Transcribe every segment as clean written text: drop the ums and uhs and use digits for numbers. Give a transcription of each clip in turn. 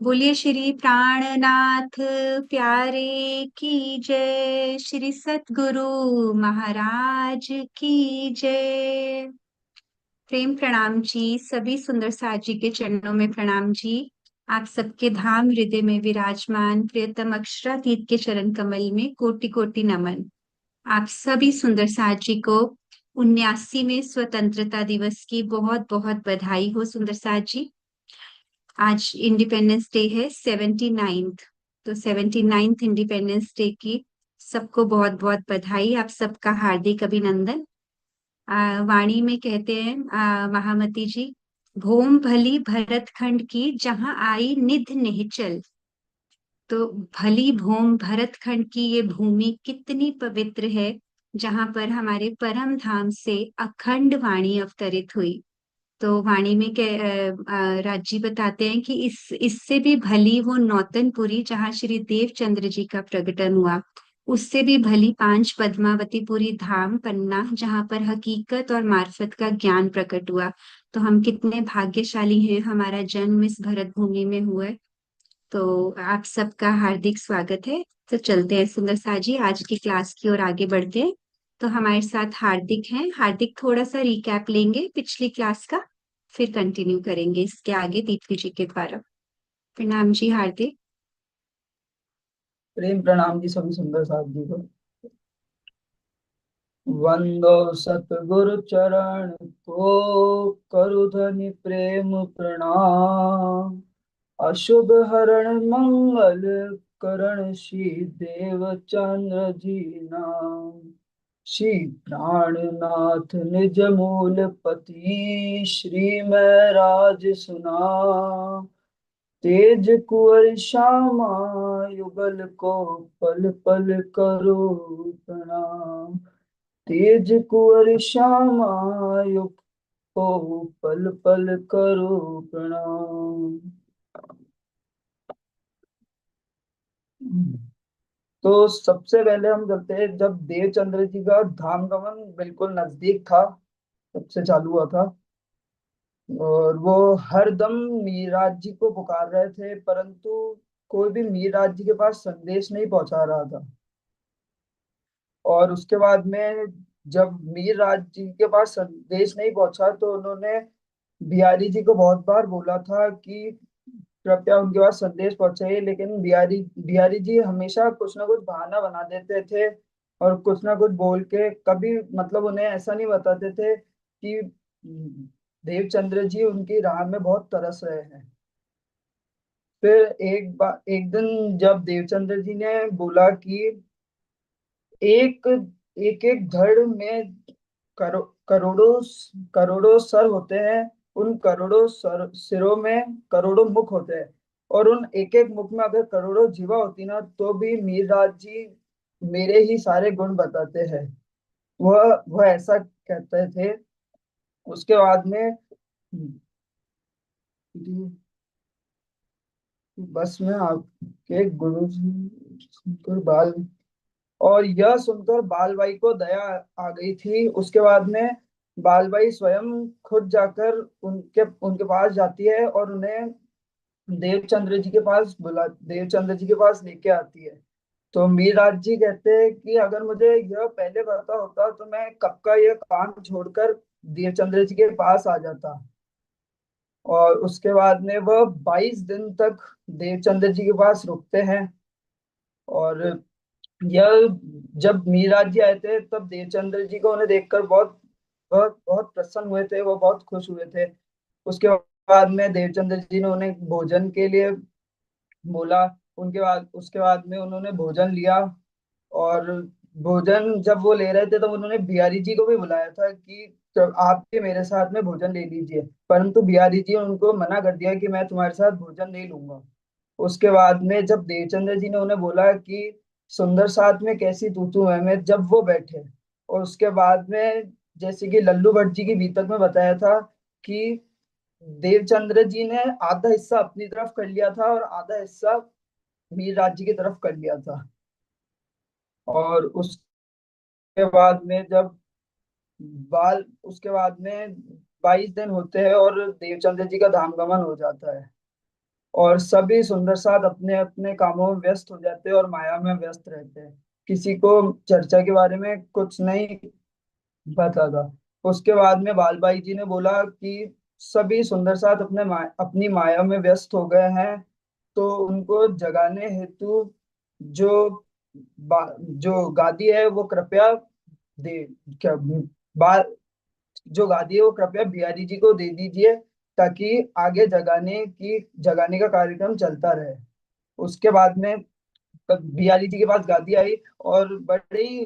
बोलिए श्री प्राणनाथ प्यारे की जय। श्री सतगुरु महाराज की जय। प्रेम प्रणाम जी। सभी सुंदर साथ जी के चरणों में प्रणाम जी। आप सबके धाम हृदय में विराजमान प्रियतम अक्षरातीत के चरण कमल में कोटि कोटि नमन। आप सभी सुंदर साथ जी को 79वें स्वतंत्रता दिवस की बहुत बहुत बधाई हो सुंदर साथ जी। आज इंडिपेंडेंस डे है 79th। तो 79th इंडिपेंडेंस डे की सबको बहुत बहुत बधाई। आप सबका हार्दिक अभिनंदन। वाणी में कहते हैं महामती जी, भूम भली भरत खंड की जहां आई निध निश्चल। तो भली भूम भरत खंड की ये भूमि कितनी पवित्र है, जहां पर हमारे परम धाम से अखंड वाणी अवतरित हुई। तो वाणी में राजी बताते हैं कि इससे भी भली वो नौतनपुरी जहाँ श्री देवचंद्र जी का प्रकटन हुआ, उससे भी भली पांच पद्मावतीपुरी धाम पन्ना जहाँ पर हकीकत और मार्फत का ज्ञान प्रकट हुआ। तो हम कितने भाग्यशाली हैं, हमारा जन्म इस भरत भूमि में हुआ है। तो आप सबका हार्दिक स्वागत है। तो चलते हैं सुंदर साजी, आज की क्लास की ओर आगे बढ़ते हैं। तो हमारे साथ हार्दिक हैं। हार्दिक थोड़ा सा रिकैप लेंगे पिछली क्लास का, फिर कंटिन्यू करेंगे इसके आगे दीप्ति जी के द्वारा। प्रणाम जी हार्दिक। प्रेम प्रणाम जी सभी सुंदर साथ जी को। वंदो सतगुरु चरण को, करु धनि प्रेम प्रणाम। अशुभ हरण मंगल करण श्री देव चंद्र जी नाम। श्री प्राणनाथ निज मूल पति, श्री मैं राज सुना। तेज कुंवर श्यामा युगल को, पल पल करो प्रणाम। तेज कुंवर श्यामा युग को, पल पल करो प्रणाम। तो सबसे पहले हम चलते हैं, जब देवचंद्र जी का धाम गमन बिल्कुल नजदीक था, तब से चालू हुआ था। और वो हर दम मीराज जी को पुकार रहे थे, परंतु कोई भी मीराज जी के पास संदेश नहीं पहुंचा रहा था। और उसके बाद में जब मीरराज जी के पास संदेश नहीं पहुंचा, तो उन्होंने बिहारी जी को बहुत बार बोला था कि कृपया उनके पास संदेश पहुंचाइए, लेकिन बिहारी बिहारी जी हमेशा कुछ ना कुछ बहाना बना देते थे और कुछ ना कुछ बोल के कभी मतलब उन्हें ऐसा नहीं बताते थे कि देवचंद्र जी उनकी राह में बहुत तरस रहे हैं। फिर एक दिन जब देवचंद्र जी ने बोला कि एक एक एक धड़ में करोड़ों करोड़ों सर होते हैं, उन करोड़ों सिरों में करोड़ों मुख होते हैं, और उन एक एक मुख में अगर करोड़ों जीवा होती ना, तो भी मीरराज जी मेरे ही सारे गुण बताते हैं। वह ऐसा कहते थे। उसके बाद में बस में आपके गुरु जी सुनकर बाल, और यह सुनकर बालबाई को दया आ गई थी। उसके बाद में बालबाई स्वयं खुद जाकर उनके उनके पास जाती है और उन्हें देवचंद्र जी के पास लेके आती है। तो मीरराज जी कहते हैं कि अगर मुझे यह पहले पता होता तो मैं कब का यह काम छोड़कर देवचंद्र जी के पास आ जाता। और उसके बाद में वह 22 दिन तक देवचंद्र जी के पास रुकते हैं। और यह जब मीराज जी आए थे, तब देवचंद्र जी को उन्हें देखकर बहुत बहुत बहुत प्रसन्न हुए थे, वो बहुत खुश हुए थे। उसके बाद में देवचंद्र जी ने उन्हें भोजन के लिए बोला। उनके बाद उसके बाद में उन्होंने भोजन लिया। और भोजन जब वो ले रहे थे, तब उन्होंने बिहारी जी को भी बुलाया था कि तो आप भी मेरे साथ में भोजन ले लीजिए, परंतु बिहारी जी ने उनको मना कर दिया कि मैं तुम्हारे साथ भोजन नहीं लूंगा। उसके बाद में जब देवचंद्र जी ने उन्हें बोला कि सुंदर साथ में कैसी तू है मैं, जब वो बैठे। और उसके बाद में जैसे कि लल्लू भट्ट जी की बीतक में बताया था कि देवचंद्र जी ने आधा हिस्सा अपनी तरफ कर लिया था और आधा हिस्सा मीर राज्य की तरफ कर लिया था। और उसके बाद में जब उसके बाद में 22 दिन होते हैं और देवचंद्र जी का धाम गमन हो जाता है। और सभी सुंदर साथ अपने अपने कामों में व्यस्त हो जाते हैं और माया में व्यस्त रहते हैं। किसी को चर्चा के बारे में कुछ नहीं पता था। उसके बाद में बालबाई जी ने बोला कि सभी सुंदर साथ अपनी माया में व्यस्त हो गए हैं, तो उनको जगाने हेतु जो जो गादी है वो कृपया दे क्या बा, जो गादी है वो कृपया बिहारी जी को दे दीजिए, ताकि आगे जगाने का कार्यक्रम चलता रहे। उसके बाद में बिहारी जी के पास गादी आई और बड़े ही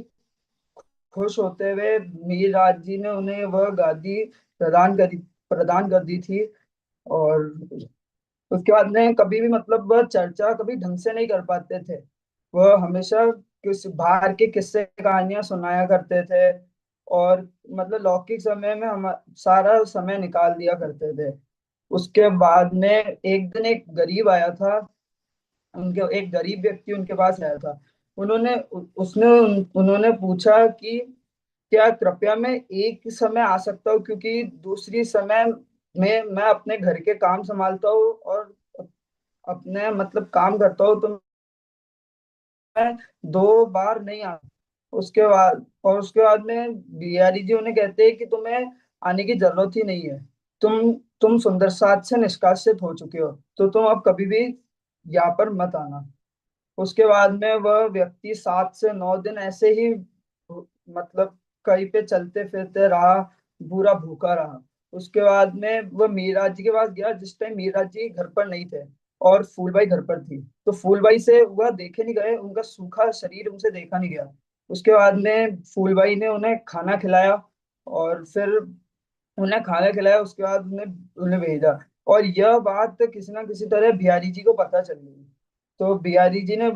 खुश होते हुए मीर राज जी ने उन्हें वह गादी प्रदान कर दी थी। और उसके बाद में कभी भी मतलब वह चर्चा कभी ढंग से नहीं कर पाते थे। वह हमेशा किस बाहर के किस्से कहानियां सुनाया करते थे, और मतलब लौकिक समय में हम सारा समय निकाल दिया करते थे। उसके बाद में एक दिन एक गरीब आया था, उनके एक गरीब व्यक्ति उनके पास आया था। उन्होंने उसने उन्होंने पूछा कि क्या कृपया मैं एक समय आ सकता हूँ, क्योंकि दूसरी समय में मैं अपने घर के काम संभालता हूँ और अपने मतलब काम करता हूँ, तो मैं 2 बार नहीं आ। उसके बाद में बिहारी जी उन्हें कहते हैं कि तुम्हें आने की जरूरत ही नहीं है। तुम सुंदर साथ से निष्कासित हो चुके हो, तो तुम अब कभी भी यहाँ पर मत आना। उसके बाद में वह व्यक्ति 7 से 9 दिन ऐसे ही मतलब कहीं पे चलते फिरते रहा, पूरा भूखा रहा। उसके बाद में वह मीराज जी के पास गया, जिस टाइम मीराज जी घर पर नहीं थे और फूलबाई घर पर थी। तो फूलबाई से वह देखे नहीं गए, उनका सूखा शरीर उनसे देखा नहीं गया। उसके बाद में फूलबाई ने उन्हें खाना खिलाया, और फिर उन्हें खाना खिलाया, उसके बाद उन्हें उन्हें भेजा। और यह बात किसी ना किसी तरह बिहारी जी को पता चल गई। तो बिहारी जी ने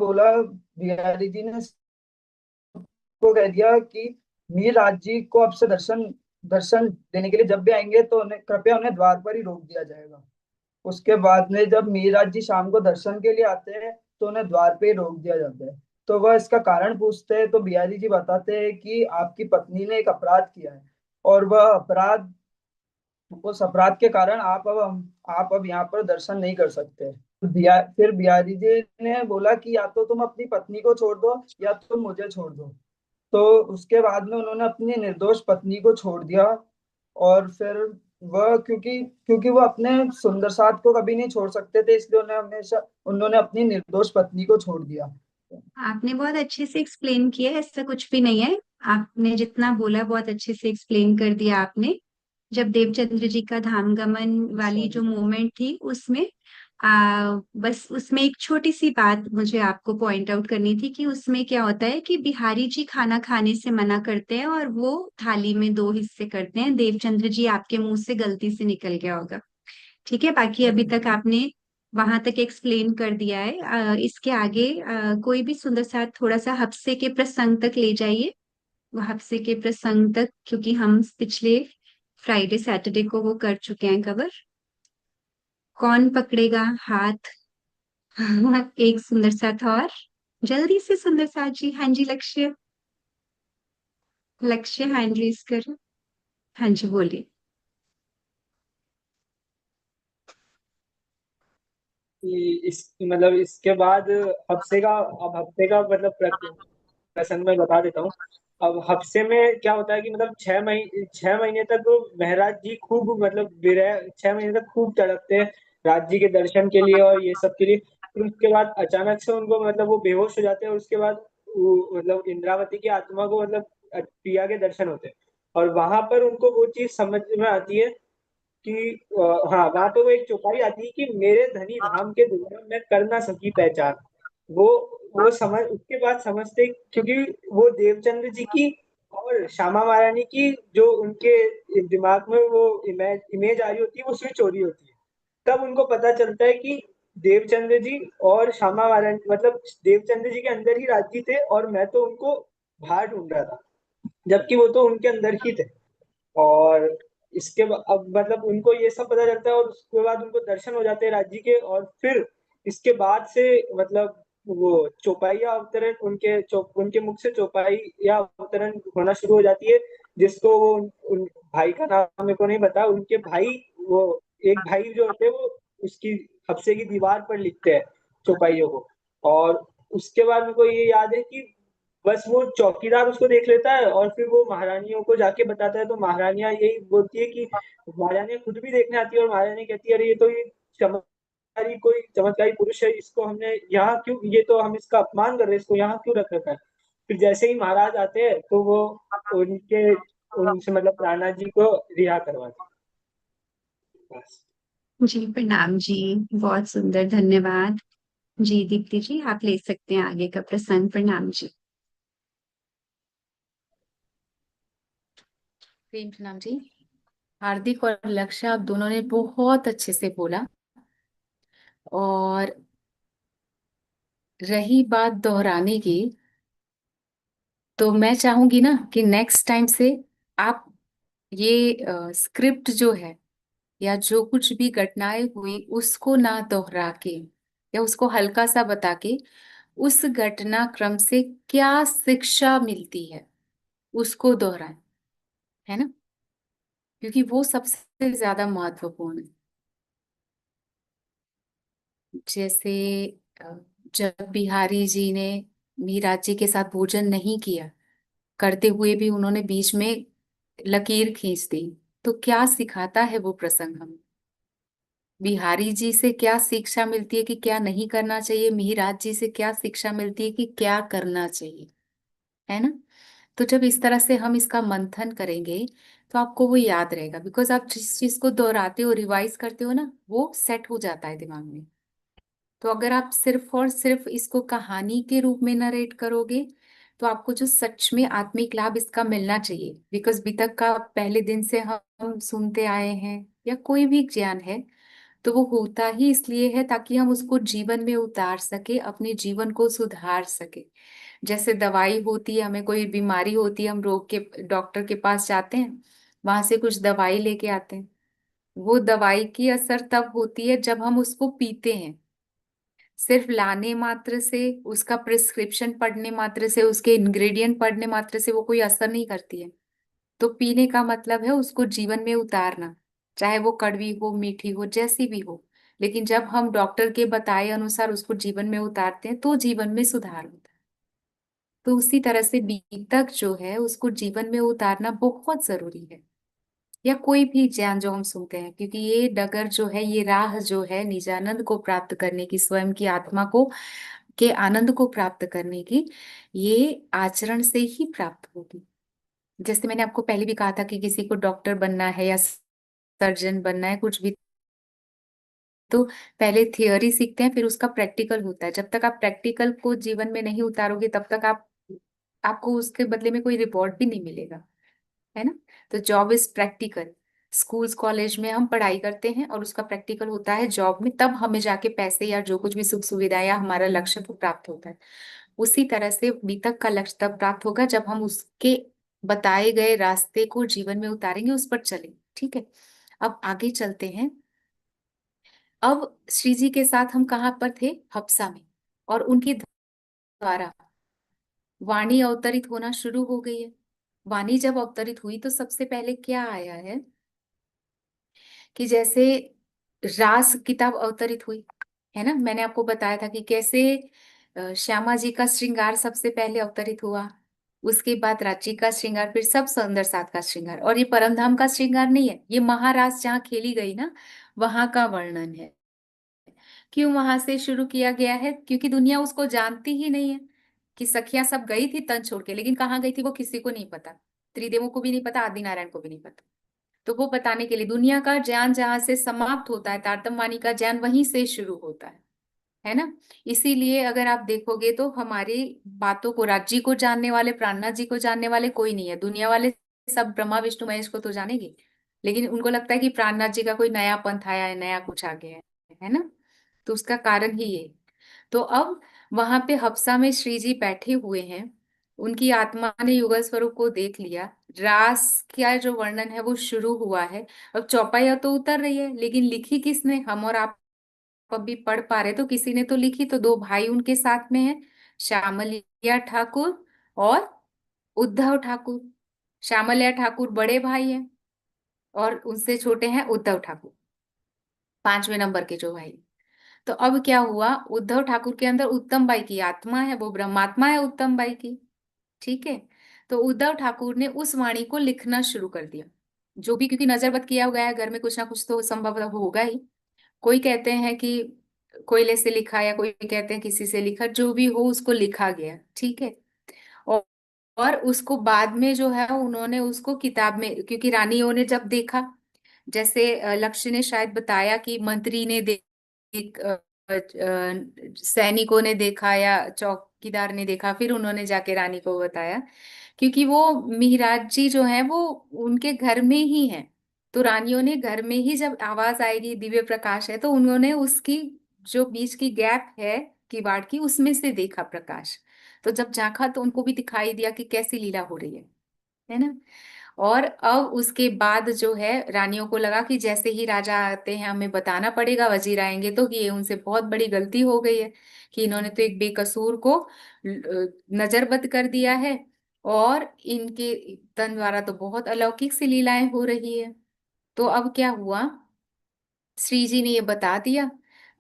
को कह दिया कि मीर राज जी को अब से दर्शन दर्शन देने के लिए जब भी आएंगे तो उन्हें कृपया उन्हें द्वार पर ही रोक दिया जाएगा। उसके बाद में जब मीर राज जी शाम को दर्शन के लिए आते हैं, तो उन्हें द्वार पे ही रोक दिया जाता है। तो वह इसका कारण पूछते हैं, तो बिहारी जी बताते हैं कि आपकी पत्नी ने एक अपराध किया है, और वह अपराध उस अपराध के कारण आप अब यहाँ पर दर्शन नहीं कर सकते। फिर बिहारी जी ने बोला कि या तो तुम अपनी पत्नी को छोड़ दो, या तुम मुझे छोड़ दो। तो उसके बाद में उन्होंने अपनी निर्दोष पत्नी को छोड़ दिया। और फिर वह क्योंकि क्योंकि वो अपने सुंदर साथ को कभी नहीं छोड़ सकते थे, इसलिए उन्होंने अपनी निर्दोष पत्नी को छोड़ दिया। आपने बहुत अच्छे से एक्सप्लेन किया, ऐसा कुछ भी नहीं है। आपने जितना बोला बहुत अच्छे से एक्सप्लेन कर दिया आपने। जब देवचंद्र जी का धाम गमन वाली जो सॉरी। मोमेंट थी उसमें बस उसमें एक छोटी सी बात मुझे आपको पॉइंट आउट करनी थी कि उसमें क्या होता है कि बिहारी जी खाना खाने से मना करते हैं और वो थाली में दो हिस्से करते हैं। देवचंद्र जी आपके मुंह से गलती से निकल गया होगा। ठीक है, बाकी अभी तक आपने वहां तक एक्सप्लेन कर दिया है। इसके आगे कोई भी सुंदर साथ थोड़ा सा हफ्से के प्रसंग तक ले जाइए। वो हफ्से के प्रसंग तक, क्योंकि हम पिछले फ्राइडे सैटरडे को वो कर चुके हैं कवर। कौन पकड़ेगा हाथ एक सुंदर साथ और, जल्दी से सुंदर साथ जी। हाँ जी, लक्ष्य। लक्ष्य हैंड रेज करो। हाँ जी, बोलिए। इस मतलब इसके बाद हफ्ते का, अब हफ्ते का मतलब प्रसंग में बता देता हूँ। अब हफ्ते में क्या होता है कि मतलब 6 महीने तक वो महाराज जी खूब मतलब विरह 6 महीने तक खूब तड़पते हैं राज जी के दर्शन के लिए और ये सब के लिए। फिर उसके बाद अचानक से उनको मतलब वो बेहोश हो जाते हैं, और उसके बाद मतलब इंद्रावती की आत्मा को मतलब प्रिया के दर्शन होते हैं। और वहां पर उनको वो चीज समझ में आती है कि हाँ, वहां पे वो एक चौपाई आती है कि मेरे धनी धाम के द्वारा मैं कर ना सकी पहचान। वो वो समझ उसके बाद समझते हैं, क्योंकि वो देवचंद्र जी की और श्यामा महारानी की जो उनके दिमाग में वो इमेज इमेज आ रही होती है वो स्विच हो रही होती है। तब उनको पता चलता है कि देवचंद्र जी और श्यामा महारानी मतलब देवचंद्र जी के अंदर ही राजी थे, और मैं तो उनको बाहर ढूंढ रहा था, जबकि वो तो उनके अंदर ही थे। और अब मतलब उनको ये सब पता चलता है, और उसके बाद उनको दर्शन हो जाते हैं राज्य के। और फिर इसके बाद से मतलब वो चौपाइया अवतरण उनके मुख से चौपाइया अवतरण होना शुरू हो जाती है, जिसको वो भाई का नाम मेरे को नहीं पता, उनके भाई वो एक भाई जो होते हैं वो उसकी हफ्से की दीवार पर लिखते हैं चौपाइयों को। और उसके बाद मेरे को ये याद है कि बस वो चौकीदार उसको देख लेता है और फिर वो महारानियों को जाके बताता है, तो महारानियां यही बोलती है कि महारानियां खुद भी देखने आती है और महारानी कहती है, अरे ये तो ये चमत्कारी कोई चमत्कारी पुरुष है, इसको हमने यहाँ क्यों, ये तो हम इसका अपमान कर रहे हैं, इसको यहाँ क्यों रख रखा है। फिर जैसे ही महाराज आते हैं तो वो उनके उनसे मतलब प्राणनाथ जी को रिहा करवाते हैं। बस। जी प्रणाम जी। बहुत सुंदर, धन्यवाद। जी दीप्ति जी, आप ले सकते हैं आगे का प्रसंग। प्रणाम जी। प्रेम प्रणाम जी। हार्दिक और लक्ष्य, आप दोनों ने बहुत अच्छे से बोला। और रही बात दोहराने की, तो मैं चाहूंगी ना कि नेक्स्ट टाइम से आप ये स्क्रिप्ट जो है या जो कुछ भी घटनाएं हुई उसको ना दोहरा के या उसको हल्का सा बता के उस घटनाक्रम से क्या शिक्षा मिलती है उसको दोहराएं, है ना, क्योंकि वो सबसे ज्यादा महत्वपूर्ण है। जैसे अ, जब बिहारी जी ने मीरा जी के साथ भोजन नहीं किया, करते हुए भी उन्होंने बीच में लकीर खींच दी, तो क्या सिखाता है वो प्रसंग हमें? बिहारी जी से क्या शिक्षा मिलती है कि क्या नहीं करना चाहिए, मिहिराज जी से क्या शिक्षा मिलती है कि क्या करना चाहिए, है ना। तो जब इस तरह से हम इसका मंथन करेंगे तो आपको वो याद रहेगा, बिकॉज आप जिस चीज को दोहराते हो, रिवाइज करते हो ना, वो सेट हो जाता है दिमाग में। तो अगर आप सिर्फ और सिर्फ इसको कहानी के रूप में नरेट करोगे तो आपको जो सच में आत्मिक लाभ इसका मिलना चाहिए, बिकॉज अभी तक का पहले दिन से हम सुनते आए हैं या कोई भी ज्ञान है, तो वो होता ही इसलिए है ताकि हम उसको जीवन में उतार सके, अपने जीवन को सुधार सके। जैसे दवाई होती है, हमें कोई बीमारी होती है, हम रोग के डॉक्टर के पास जाते हैं, वहां से कुछ दवाई लेके आते हैं। वो दवाई की असर तब होती है जब हम उसको पीते हैं। सिर्फ लाने मात्र से, उसका प्रिस्क्रिप्शन पढ़ने मात्र से, उसके इंग्रेडिएंट पढ़ने मात्र से वो कोई असर नहीं करती है। तो पीने का मतलब है उसको जीवन में उतारना, चाहे वो कड़वी हो, मीठी हो, जैसी भी हो। लेकिन जब हम डॉक्टर के बताए अनुसार उसको जीवन में उतारते हैं तो जीवन में सुधार होता है। तो उसी तरह से बीतक जो है उसको जीवन में उतारना बहुत जरूरी है, या कोई भी ज्ञान जो हम सुनते हैं, क्योंकि ये डगर जो है, ये राह जो है निजानंद को प्राप्त करने की, स्वयं की आत्मा को के आनंद को प्राप्त करने की, ये आचरण से ही प्राप्त होगी। जैसे मैंने आपको पहले भी कहा था कि किसी को डॉक्टर बनना है या सर्जन बनना है, कुछ भी, तो पहले थियोरी सीखते हैं, फिर उसका प्रैक्टिकल होता है। जब तक आप प्रैक्टिकल को जीवन में नहीं उतारोगे तब तक आपको उसके बदले में कोई रिवॉर्ड भी नहीं मिलेगा, है ना। तो job is practical. Schools college में हम पढ़ाई करते हैं और उसका प्रैक्टिकल होता है जॉब में, तब हमें जाके पैसे या जो कुछ भी सुख सुविधा या हमारा लक्ष्य वो प्राप्त होता है। उसी तरह से बीतक का लक्ष्य तब प्राप्त होगा जब हम उसके बताए गए रास्ते को जीवन में उतारेंगे, उस पर चलेंगे। ठीक है, अब आगे चलते हैं। अब श्री जी के साथ हम कहाँ पर थे? हफ्सा में। और उनके द्वारा वाणी अवतरित होना शुरू हो गई है। वाणी जब अवतरित हुई तो सबसे पहले क्या आया है कि जैसे रास किताब अवतरित हुई, है ना। मैंने आपको बताया था कि कैसे श्यामा जी का श्रृंगार सबसे पहले अवतरित हुआ, उसके बाद रांची का श्रृंगार, फिर सब सुंदर साथ का श्रृंगार। और ये परमधाम का श्रृंगार नहीं है, ये महारास जहाँ खेली गई ना, वहां का वर्णन है। क्यों वहां से शुरू किया गया है? क्योंकि दुनिया उसको जानती ही नहीं है। कि सखियां सब गई थी तन छोड़ के, लेकिन कहाँ गई थी वो किसी को नहीं पता। त्रिदेवों को भी नहीं पता, आदि नारायण को भी नहीं पता। तो वो बताने के लिए, दुनिया का ज्ञान जहां से समाप्त होता है, तारतम्यवाणी का ज्ञान वहीं से शुरू होता है ना। इसीलिए अगर आप देखोगे तो हमारी बातों को, राज्य को जानने वाले, प्राणनाथ जी को जानने वाले कोई नहीं है। दुनिया वाले सब ब्रह्मा विष्णु महेश को तो जानेंगे, लेकिन उनको लगता है कि प्राणनाथ जी का कोई नया पंथ आया है, नया कुछ आ गया है ना। तो उसका कारण ही ये। तो अब वहां पे हफ्सा में श्री जी बैठे हुए हैं, उनकी आत्मा ने युगल स्वरूप को देख लिया, रास का जो वर्णन है वो शुरू हुआ है। अब चौपाइया तो उतर रही है, लेकिन लिखी किसने? हम और आप अभी पढ़ पा रहे, तो किसी ने तो लिखी। तो दो भाई उनके साथ में है, श्यामलिया ठाकुर और उद्धव ठाकुर। श्यामलिया ठाकुर बड़े भाई हैं और उनसे छोटे हैं उद्धव ठाकुर, 5वें नंबर के जो भाई। तो अब क्या हुआ, उद्धव ठाकुर के अंदर उत्तम बाई की आत्मा है, वो ब्रह्मात्मा है उत्तम बाई की। ठीक है। तो उद्धव ठाकुर ने उस वाणी को लिखना शुरू कर दिया, जो भी, क्योंकि नजरबद किया गया है घर में, कुछ ना कुछ तो संभव होगा ही। कोई कहते हैं कि कोयले से लिखा, या कोई कहते हैं किसी से लिखा, जो भी हो उसको लिखा गया। ठीक है। और और उसको बाद में जो है उन्होंने उसको किताब में, क्योंकि रानियों ने जब देखा, जैसे लक्ष्य ने शायद बताया कि मंत्री ने सैनिकों ने देखा या चौकीदार ने देखा, फिर उन्होंने जाके रानी को बताया, क्योंकि वो मिहिराज जी जो है वो उनके घर में ही है। तो रानियों ने घर में ही, जब आवाज आएगी दिव्य प्रकाश है, तो उन्होंने उसकी जो बीच की गैप है किवाड़ की, उसमें से देखा प्रकाश। तो जब झांका तो उनको भी दिखाई दिया कि कैसी लीला हो रही है ना। और अब उसके बाद जो है रानियों को लगा कि जैसे ही राजा आते हैं हमें बताना पड़ेगा, वजीर आएंगे तो, कि ये उनसे बहुत बड़ी गलती हो गई है, कि इन्होंने तो एक बेकसूर को नजरबद कर दिया है, और इनके तन द्वारा तो बहुत अलौकिक सी लीलाएं हो रही है। तो अब क्या हुआ, श्री जी ने ये बता दिया,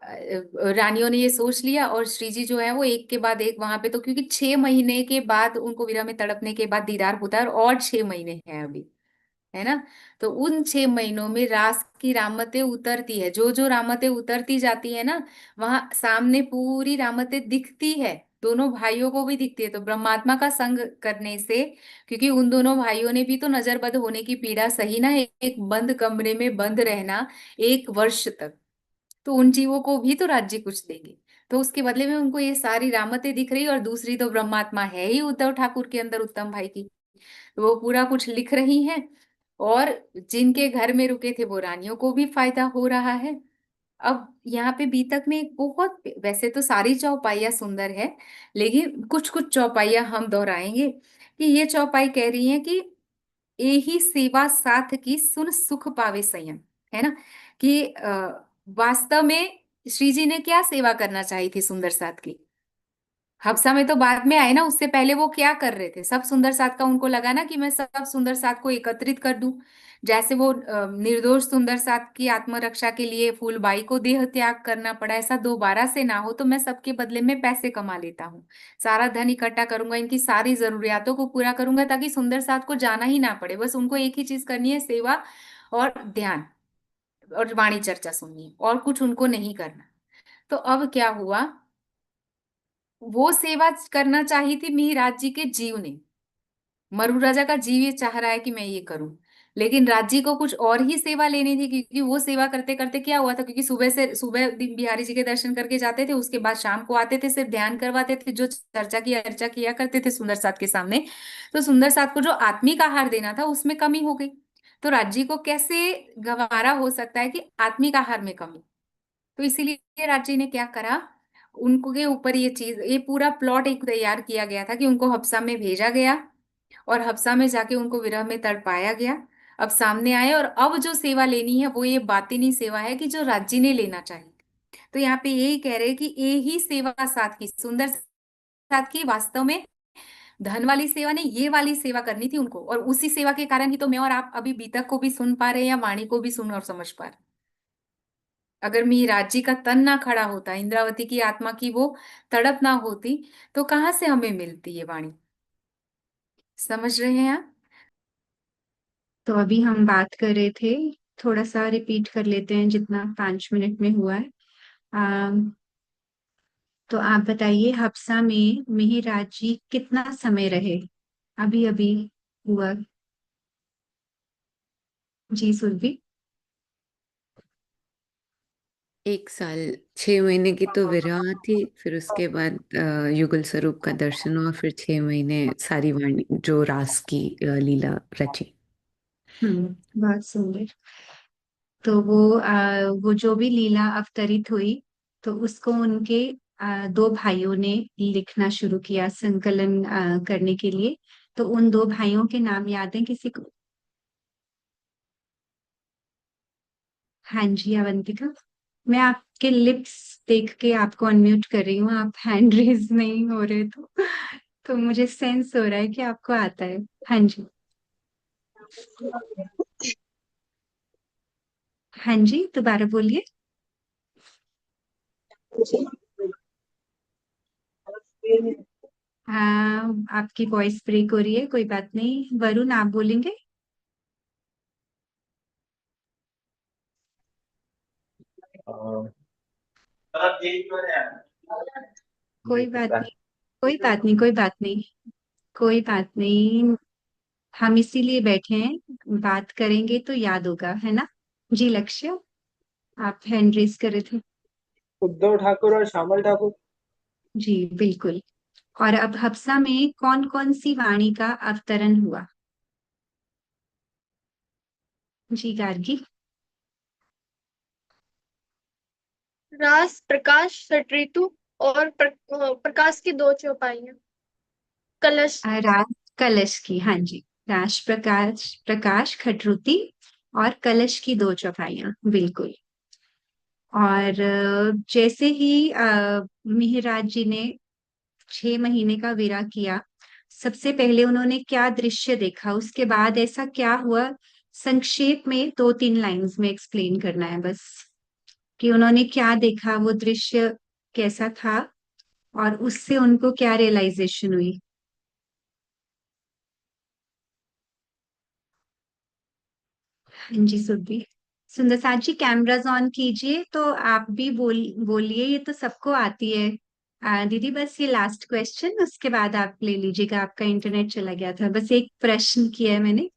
रानियों ने ये सोच लिया, और श्री जी जो है वो एक के बाद एक वहां पे, तो क्योंकि 6 महीने के बाद उनको विरह में तड़पने के बाद दीदार होता है, और 6 महीने हैं अभी, है ना। तो उन 6 महीनों में रास की रामतें उतरती है, जो जो रामतें उतरती जाती है ना, वहां सामने पूरी रामतें दिखती है, दोनों भाइयों को भी दिखती है। तो ब्रह्मात्मा का संग करने से, क्योंकि उन दोनों भाइयों ने भी तो नजरबद होने की पीड़ा सही ना, एक बंद कमरे में बंद रहना 1 वर्ष तक, तो उन जीवों को भी तो राज्य कुछ देंगे। तो उसके बदले में उनको ये सारी रामतें दिख रही, और दूसरी तो ब्रह्मात्मा है ही उद्धव ठाकुर के अंदर, उत्तम भाई की, तो वो पूरा कुछ लिख रही हैं। और जिनके घर में रुके थे वो रानियों को भी फायदा हो रहा है। अब यहाँ पे बीतक में एक बहुत, वैसे तो सारी चौपाइयाँ सुंदर है, लेकिन कुछ कुछ चौपाइयाँ हम दोहराएंगे, कि ये चौपाई कह रही है कि यही सेवा साथ की सुन सुख पावे संयम, है ना। कि वास्तव में श्री जी ने क्या सेवा करना चाहिए थी सुंदर साथ की, हफ्सा में तो बाद में आए ना, उससे पहले वो क्या कर रहे थे, सब सुंदर साथ का उनको लगा ना कि मैं सब सुंदर साथ को एकत्रित कर दूं। जैसे वो निर्दोष सुंदर साथ की आत्मरक्षा के लिए फूलबाई को देह त्याग करना पड़ा, ऐसा दोबारा से ना हो, तो मैं सबके बदले में पैसे कमा लेता हूँ, सारा धन इकट्ठा करूंगा, इनकी सारी जरूरियातों को पूरा करूंगा, ताकि सुंदर साथ को जाना ही ना पड़े, बस उनको एक ही चीज करनी है, सेवा और ध्यान और वाणी चर्चा सुननी है, और कुछ उनको नहीं करना। तो अब क्या हुआ, वो सेवा करना चाहिए थी मिहिराज जी के जीव ने, मरु राजा का जीव ये चाह रहा है कि मैं ये करूं, लेकिन राज्य को कुछ और ही सेवा लेनी थी, क्योंकि वो सेवा करते करते क्या हुआ था, क्योंकि सुबह बिहारी जी के दर्शन करके जाते थे, उसके बाद शाम को आते थे, सिर्फ ध्यान करवाते थे, जो चर्चा की अर्चा किया करते थे सुंदर साथ के सामने, तो सुंदर साथ को जो आत्मिक आहार देना था उसमें कमी हो गई। तो राज्य को कैसे गंवारा हो सकता है कि आत्मिक आहार में कमी, तो इसीलिए राज्य ने क्या करा, उनको के ऊपर ये चीज, ये पूरा प्लॉट एक तैयार किया गया था, कि उनको हफ्सा में भेजा गया, और हफ्सा में जाके उनको विरह में तड़पाया गया। अब सामने आए, और अब जो सेवा लेनी है वो ये बातिनी सेवा है, कि जो राज्य ने लेना चाहिए। तो यहाँ पे यही कह रहे हैं कि ये ही सेवा साथ की, सुंदर साथ की, वास्तव में धन वाली सेवा नहीं, ये वाली सेवा करनी थी उनको, और उसी सेवा के कारण ही तो मैं और आप अभी बीतक को भी सुन पा रहे हैं, या वाणी को भी सुन और समझ पा रहे। अगर मिहिराज जी का तन ना खड़ा होता, इंद्रावती की आत्मा की वो तड़प ना होती, तो कहाँ से हमें मिलती ये वाणी, समझ रहे हैं आप। तो अभी हम बात कर रहे थे, थोड़ा सा रिपीट कर लेते हैं जितना 5 मिनट में हुआ है। अम, तो आप बताइए, हफ्सा में मिहिराज जी कितना समय रहे? अभी अभी हुआ। जी सुरभि। 1 साल 6 महीने की तो विरह थी, फिर उसके बाद युगल स्वरूप का दर्शन हुआ, फिर 6 महीने सारी वाणी जो रास की लीला रची। बहुत सुंदर। तो वो जो भी लीला अवतरित हुई, तो उसको उनके दो भाइयों ने लिखना शुरू किया, संकलन करने के लिए। तो उन दो भाइयों के नाम याद है किसी को? हाँ जी अवंतिका। मैं आपके लिप्स देख के आपको अनम्यूट कर रही हूँ, आप हैंड रेज नहीं हो रहे, तो मुझे सेंस हो रहा है कि आपको आता है। हाँ जी। हाँ जी दोबारा बोलिए। हाँ, आपकी वॉइस ब्रेक हो रही है, कोई बात नहीं। वरुण, आप बोलेंगे? कोई बात नहीं, कोई बात नहीं, कोई बात नहीं, कोई बात नहीं। हम इसीलिए बैठे हैं, बात करेंगे तो याद होगा, है ना? जी लक्ष्य, आप हैंड रेस कर रहे थे। उद्धव ठाकुर और श्यामल ठाकुर। जी बिल्कुल। और अब हफ्सा में कौन कौन सी वाणी का अवतरण हुआ? जी गार्गी। रास, प्रकाश, षट्ऋतु और प्रकाश की दो चौपाइयां। कलश। राज कलश की, हाँ जी। राज प्रकाश, प्रकाश खटरुती और कलश की दो चौपाइयां, बिल्कुल। और जैसे ही मिहिराज जी ने 6 महीने का विरह किया, सबसे पहले उन्होंने क्या दृश्य देखा, उसके बाद ऐसा क्या हुआ? संक्षेप में 2-3 लाइंस में एक्सप्लेन करना है बस, कि उन्होंने क्या देखा, वो दृश्य कैसा था, और उससे उनको क्या रियलाइजेशन हुई। हाँ जी सुरभि। सुंदर साथ जी, कैमराज ऑन कीजिए, तो आप भी बोलिए, ये तो सबको आती है। दीदी बस ये लास्ट क्वेश्चन, उसके बाद आप ले लीजिएगा, आपका इंटरनेट चला गया था, बस एक प्रश्न किया है मैंने।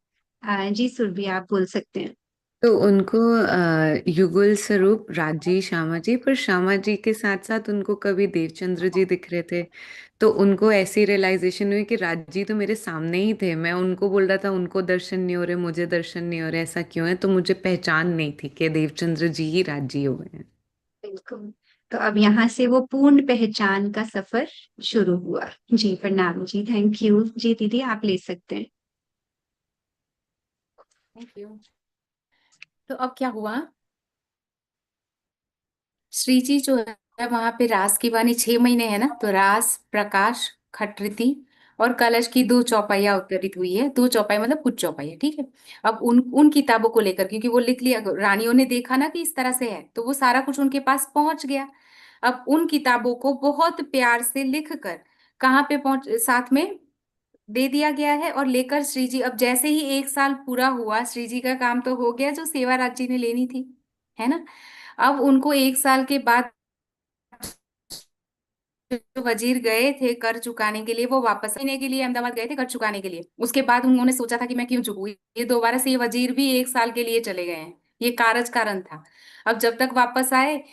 जी सुरभि, आप बोल सकते हैं। तो उनको युगल स्वरूप राजी श्यामा जी, पर श्यामा जी के साथ साथ उनको कभी देवचंद्र जी दिख रहे थे। तो उनको ऐसी रियलाइजेशन हुई कि राजी तो मेरे सामने ही थे, मैं उनको बोल रहा था उनको दर्शन नहीं हो रहे, मुझे दर्शन नहीं हो रहे, ऐसा क्यों है? तो मुझे पहचान नहीं थी कि देवचंद्र जी ही राजी हो गए हैं। बिल्कुल। तो अब यहाँ से वो पूर्ण पहचान का सफर शुरू हुआ। जी प्रणाम जी, थैंक यू जी। दीदी आप ले सकते हैं। Thank you. तो अब क्या हुआ, श्री जी जो है वहां पे रास की वाणी 6 महीने है ना, तो रास, प्रकाश, खटृति और कलश की दो चौपाइयां अवतरित हुई है। दो चौपाई मतलब कुछ चौपाइयां, ठीक है। अब उन उन किताबों को लेकर, क्योंकि वो लिख लिया, रानियों ने देखा ना कि इस तरह से है, तो वो सारा कुछ उनके पास पहुंच गया। अब उन किताबों को बहुत प्यार से लिख कर कहाँ पे पहुंच, साथ में दे दिया गया है। और लेकर श्री जी, अब जैसे ही 1 साल पूरा हुआ, श्री जी का काम तो हो गया जो सेवा राज जी ने लेनी थी, है ना। अब उनको 1 साल के बाद जो वजीर गए थे कर चुकाने के लिए, वो वापस आने के लिए अहमदाबाद गए थे कर चुकाने के लिए। उसके बाद उन्होंने सोचा था कि मैं क्यों चुकूं, ये दोबारा से ये वजीर भी 1 साल के लिए चले गए हैं, ये कारज कारण था। अब जब तक वापस आए,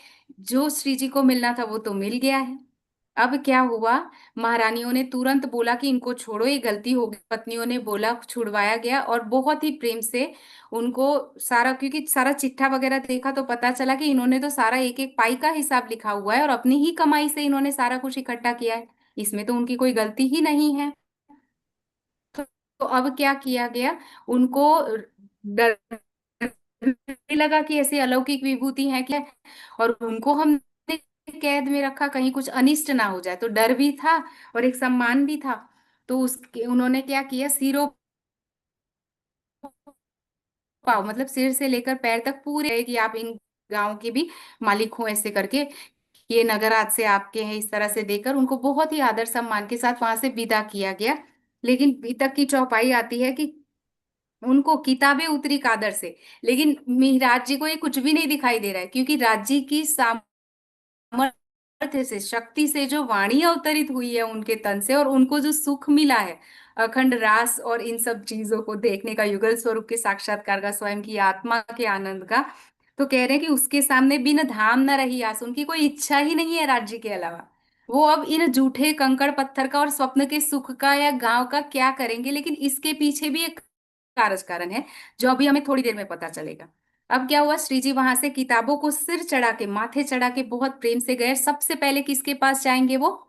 जो श्री जी को मिलना था वो तो मिल गया है। अब क्या हुआ, महारानियों ने तुरंत बोला कि इनको छोड़ो, ये गलती हो गई। पत्नियों ने बोला, छुड़वाया गया, और बहुत ही प्रेम से उनको सारा, क्योंकि सारा चिट्ठा वगैरह देखा तो पता चला कि इन्होंने तो सारा एक एक पाई का हिसाब लिखा हुआ है, और अपनी ही कमाई से इन्होंने सारा कुछ इकट्ठा किया है, इसमें तो उनकी कोई गलती ही नहीं है। तो अब क्या किया गया, उनको डर लगा कि ऐसी अलौकिक विभूति है क्या, और उनको हमने कैद में रखा, कहीं कुछ अनिष्ट ना हो जाए, तो डर भी था और एक सम्मान भी था। तो उसके उन्होंने क्या किया, सिरों पाव मतलब सिर से लेकर पैर तक पूरे, कि आप इन गांव के भी मालिक हो, ऐसे करके ये नगर आज से आपके हैं, इस तरह से देकर उनको बहुत ही आदर सम्मान के साथ वहां से विदा किया गया। लेकिन तक की चौपाई आती है कि उनको किताबें उतरी कादर से, लेकिन मिहिराज जी को ये कुछ भी नहीं दिखाई दे रहा है, क्योंकि राज्य की सामर्थ्य से, शक्ति से जो वाणी अवतरित हुई है उनके तन से, और उनको जो सुख मिला है अखंड रास और इन सब चीजों को देखने का, युगल स्वरूप के साक्षात्कार का, स्वयं की आत्मा के आनंद का, तो कह रहे हैं कि उसके सामने बिन धाम न रही आस, उनकी कोई इच्छा ही नहीं है राज्य के अलावा। वो अब इन जूठे कंकड़ पत्थर का और स्वप्न के सुख का या गांव का क्या करेंगे, लेकिन इसके पीछे भी एक कारज कारण है, जो अभी हमें थोड़ी देर में पता चलेगा। अब क्या हुआ, श्री जी वहां से किताबों को सिर चढ़ा के, माथे चढ़ा के बहुत प्रेम से गए। सबसे पहले किसके पास जाएंगे वो,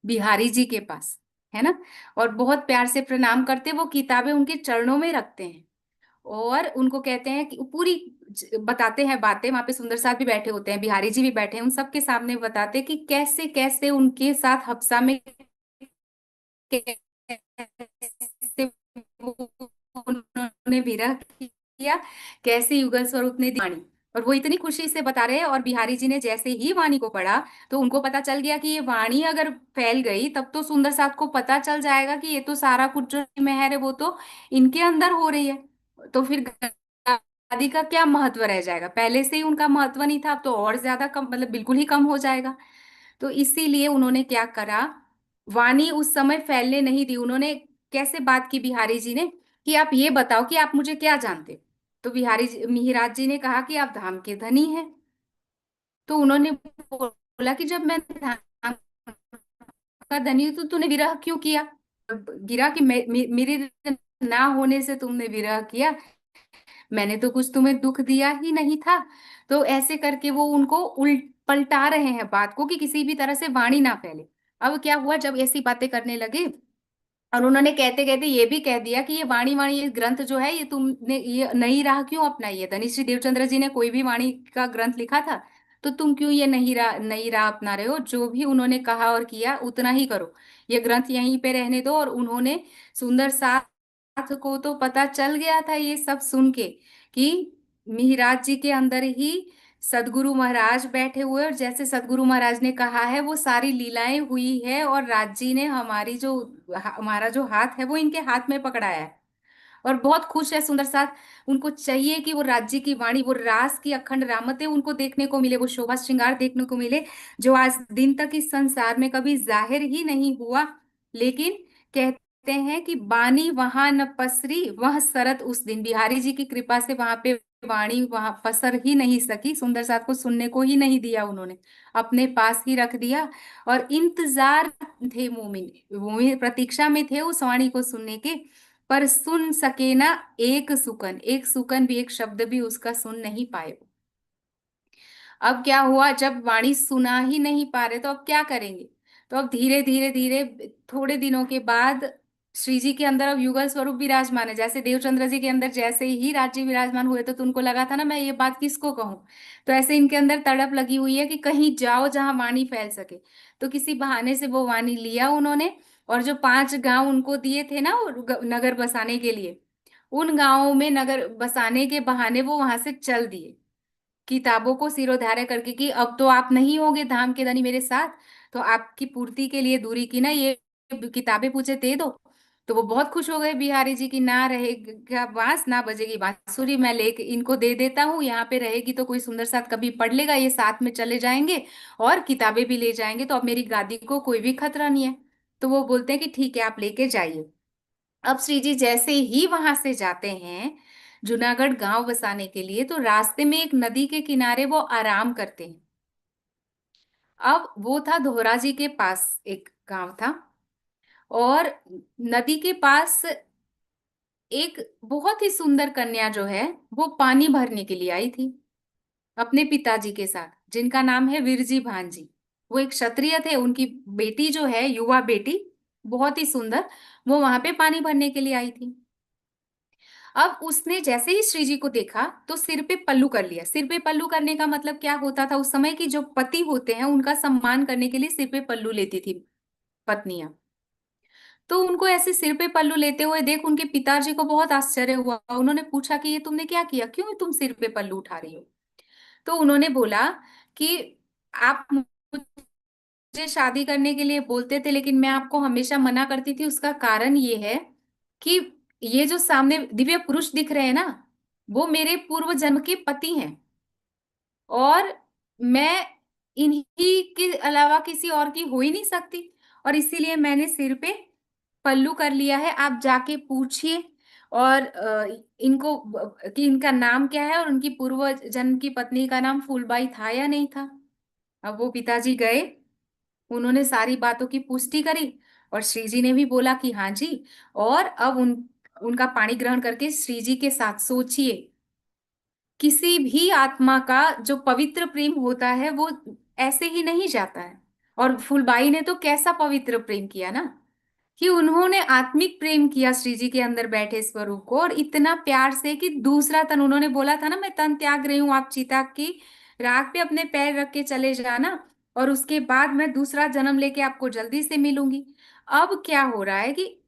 बिहारी जी के पास, है ना। और बहुत प्यार से प्रणाम करते, वो किताबें उनके चरणों में रखते हैं, और उनको कहते हैं कि पूरी बताते हैं बातें, वहां पे सुंदर साथ भी बैठे होते हैं, बिहारी जी भी बैठे हैं, उन सबके सामने बताते हैं कि कैसे कैसे उनके साथ हफ्सा में कैसे उन्होंने विरह किया, कैसे युगल स्वरूप ने दी वाणी। और वो इतनी खुशी से बता रहे हैं। और बिहारी जी ने जैसे ही वाणी को पढ़ा तो उनको पता चल गया कि ये वाणी अगर फैल गई तब तो सुंदर साथ को पता चल जाएगा कि ये तो सारा कुछ जो मेहर है वो तो इनके अंदर हो रही है। तो फिर गादी का क्या महत्व रह जाएगा? पहले से ही उनका महत्व नहीं था, अब तो और ज्यादा कम, मतलब बिल्कुल ही कम हो जाएगा। तो इसीलिए उन्होंने क्या करा, वाणी उस समय फैलने नहीं दी। उन्होंने कैसे बात की बिहारी जी ने कि आप ये बताओ कि आप मुझे क्या जानते। तो मिहिराज जी ने कहा कि आप धाम के धनी हैं। तो उन्होंने बोला कि जब मैं धाम का धनी हूं तो तूने विरह क्यों किया? गिरा कि मेरे ना होने से तुमने विरह किया, मैंने तो कुछ तुम्हें दुख दिया ही नहीं था। तो ऐसे करके वो उनको उल्ट पलटा रहे हैं बात को कि किसी भी तरह से वाणी ना फैले। अब क्या हुआ, जब ऐसी बातें करने लगे और उन्होंने कहते कहते ये भी कह दिया कि ये वाणी वाणी ये ग्रंथ जो है ये तुमने ये नई राह क्यों अपनाई है? धनिश्री देवचंद्र जी ने कोई भी वाणी का ग्रंथ लिखा था, तो तुम क्यों ये नई राह अपना रहे हो? जो भी उन्होंने कहा और किया उतना ही करो, ये ग्रंथ यहीं पे रहने दो। और उन्होंने सुंदर साथ को तो पता चल गया था ये सब सुन के कि मिहिराज जी के अंदर ही सदगुरु महाराज बैठे हुए, और जैसे सदगुरु महाराज ने कहा है वो सारी लीलाएं हुई है, और राज जी ने हमारा जो हाथ है वो इनके हाथ में पकड़ाया है। और बहुत खुश है सुंदर साथ। उनको चाहिए कि वो राज्य की वाणी, वो रास की अखंड रामतें उनको देखने को मिले, वो शोभा श्रृंगार देखने को मिले, जो आज दिन तक इस संसार में कभी जाहिर ही नहीं हुआ। लेकिन कहते हैं कि बानी वहां न पसरी वह सरत उस दिन। बिहारी जी की कृपा से वहां पे वाणी वहां पसर ही नहीं सकी, सुंदर साथ को सुनने को ही नहीं दिया, उन्होंने अपने पास ही रख दिया। और इंतजार थे मोमिन, मोमिन प्रतीक्षा में थे उस वाणी को सुनने के, पर सुन सके ना एक सुकन भी, एक शब्द भी उसका सुन नहीं पाए। अब क्या हुआ, जब वाणी सुना ही नहीं पा रहे तो अब क्या करेंगे? तो अब धीरे धीरे धीरे थोड़े दिनों के बाद श्री जी के अंदर अब युगल स्वरूप विराजमान है। जैसे देवचंद्र जी के अंदर जैसे ही राज्य विराजमान हुए तो उनको लगा था ना मैं ये बात किसको कहूं, तो ऐसे इनके अंदर तड़प लगी हुई है कि कहीं जाओ जहां वाणी फैल सके। तो किसी बहाने से वो वाणी लिया उन्होंने, और जो 5 गांव उनको दिए थे ना वो नगर बसाने के लिए, उन गांवों में नगर बसाने के बहाने वो वहां से चल दिए, किताबों को सिरोधार्य करके कि अब तो आप नहीं होगे धाम के धनी मेरे साथ, तो आपकी पूर्ति के लिए दूरी की ना ये किताबें पूछे दे दो। तो वो बहुत खुश हो गए बिहारी जी की, ना रहेगा बांस ना बजेगी बांसुरी, मैं लेके इनको दे देता हूँ, यहाँ पे रहेगी तो कोई सुंदर साथ कभी पढ़ लेगा, ये साथ में चले जाएंगे और किताबें भी ले जाएंगे, तो अब मेरी गादी को कोई भी खतरा नहीं है। तो वो बोलते हैं कि ठीक है आप लेके जाइए। अब श्री जी जैसे ही वहां से जाते हैं जूनागढ़ गांव बसाने के लिए, तो रास्ते में एक नदी के किनारे वो आराम करते हैं। अब वो था धोरा जी के पास एक गांव था, और नदी के पास एक बहुत ही सुंदर कन्या जो है वो पानी भरने के लिए आई थी अपने पिताजी के साथ, जिनका नाम है विरजी भांजी। वो एक क्षत्रिय थे, उनकी बेटी जो है युवा बेटी बहुत ही सुंदर, वो वहां पे पानी भरने के लिए आई थी। अब उसने जैसे ही श्री जी को देखा तो सिर पे पल्लू कर लिया। सिर पे पल्लू करने का मतलब क्या होता था उस समय की, जो पति होते हैं उनका सम्मान करने के लिए सिर पे पल्लू लेती थी पत्नियां। तो उनको ऐसे सिर पे पल्लू लेते हुए देख उनके पिताजी को बहुत आश्चर्य हुआ। उन्होंने पूछा कि ये तुमने क्या किया, क्यों तुम सिर पे पल्लू उठा रही हो? तो उन्होंने बोला कि आप मुझे शादी करने के लिए बोलते थे लेकिन मैं आपको हमेशा मना करती थी, उसका कारण ये है कि ये जो सामने दिव्य पुरुष दिख रहे हैं ना, वो मेरे पूर्व जन्म के पति हैं, और मैं इन्हीं के अलावा किसी और की हो ही नहीं सकती, और इसीलिए मैंने सिर पे पल्लू कर लिया है। आप जाके पूछिए और इनको कि इनका नाम क्या है और उनकी पूर्व जन्म की पत्नी का नाम फूलबाई था या नहीं था। अब वो पिताजी गए, उन्होंने सारी बातों की पुष्टि करी, और श्री जी ने भी बोला कि हाँ जी। और अब उनका पाणी ग्रहण करके श्री जी के साथ सोचिए, किसी भी आत्मा का जो पवित्र प्रेम होता है वो ऐसे ही नहीं जाता है। और फूलबाई ने तो कैसा पवित्र प्रेम किया ना, कि उन्होंने आत्मिक प्रेम किया श्री जी के अंदर बैठे स्वरूप को, और इतना प्यार से कि दूसरा तन, उन्होंने बोला था ना मैं तन त्याग रही हूँ, आप चिता की राख पे अपने पैर रख के चले जाना, और उसके बाद मैं दूसरा जन्म लेके आपको जल्दी से मिलूंगी। अब क्या हो रहा है कि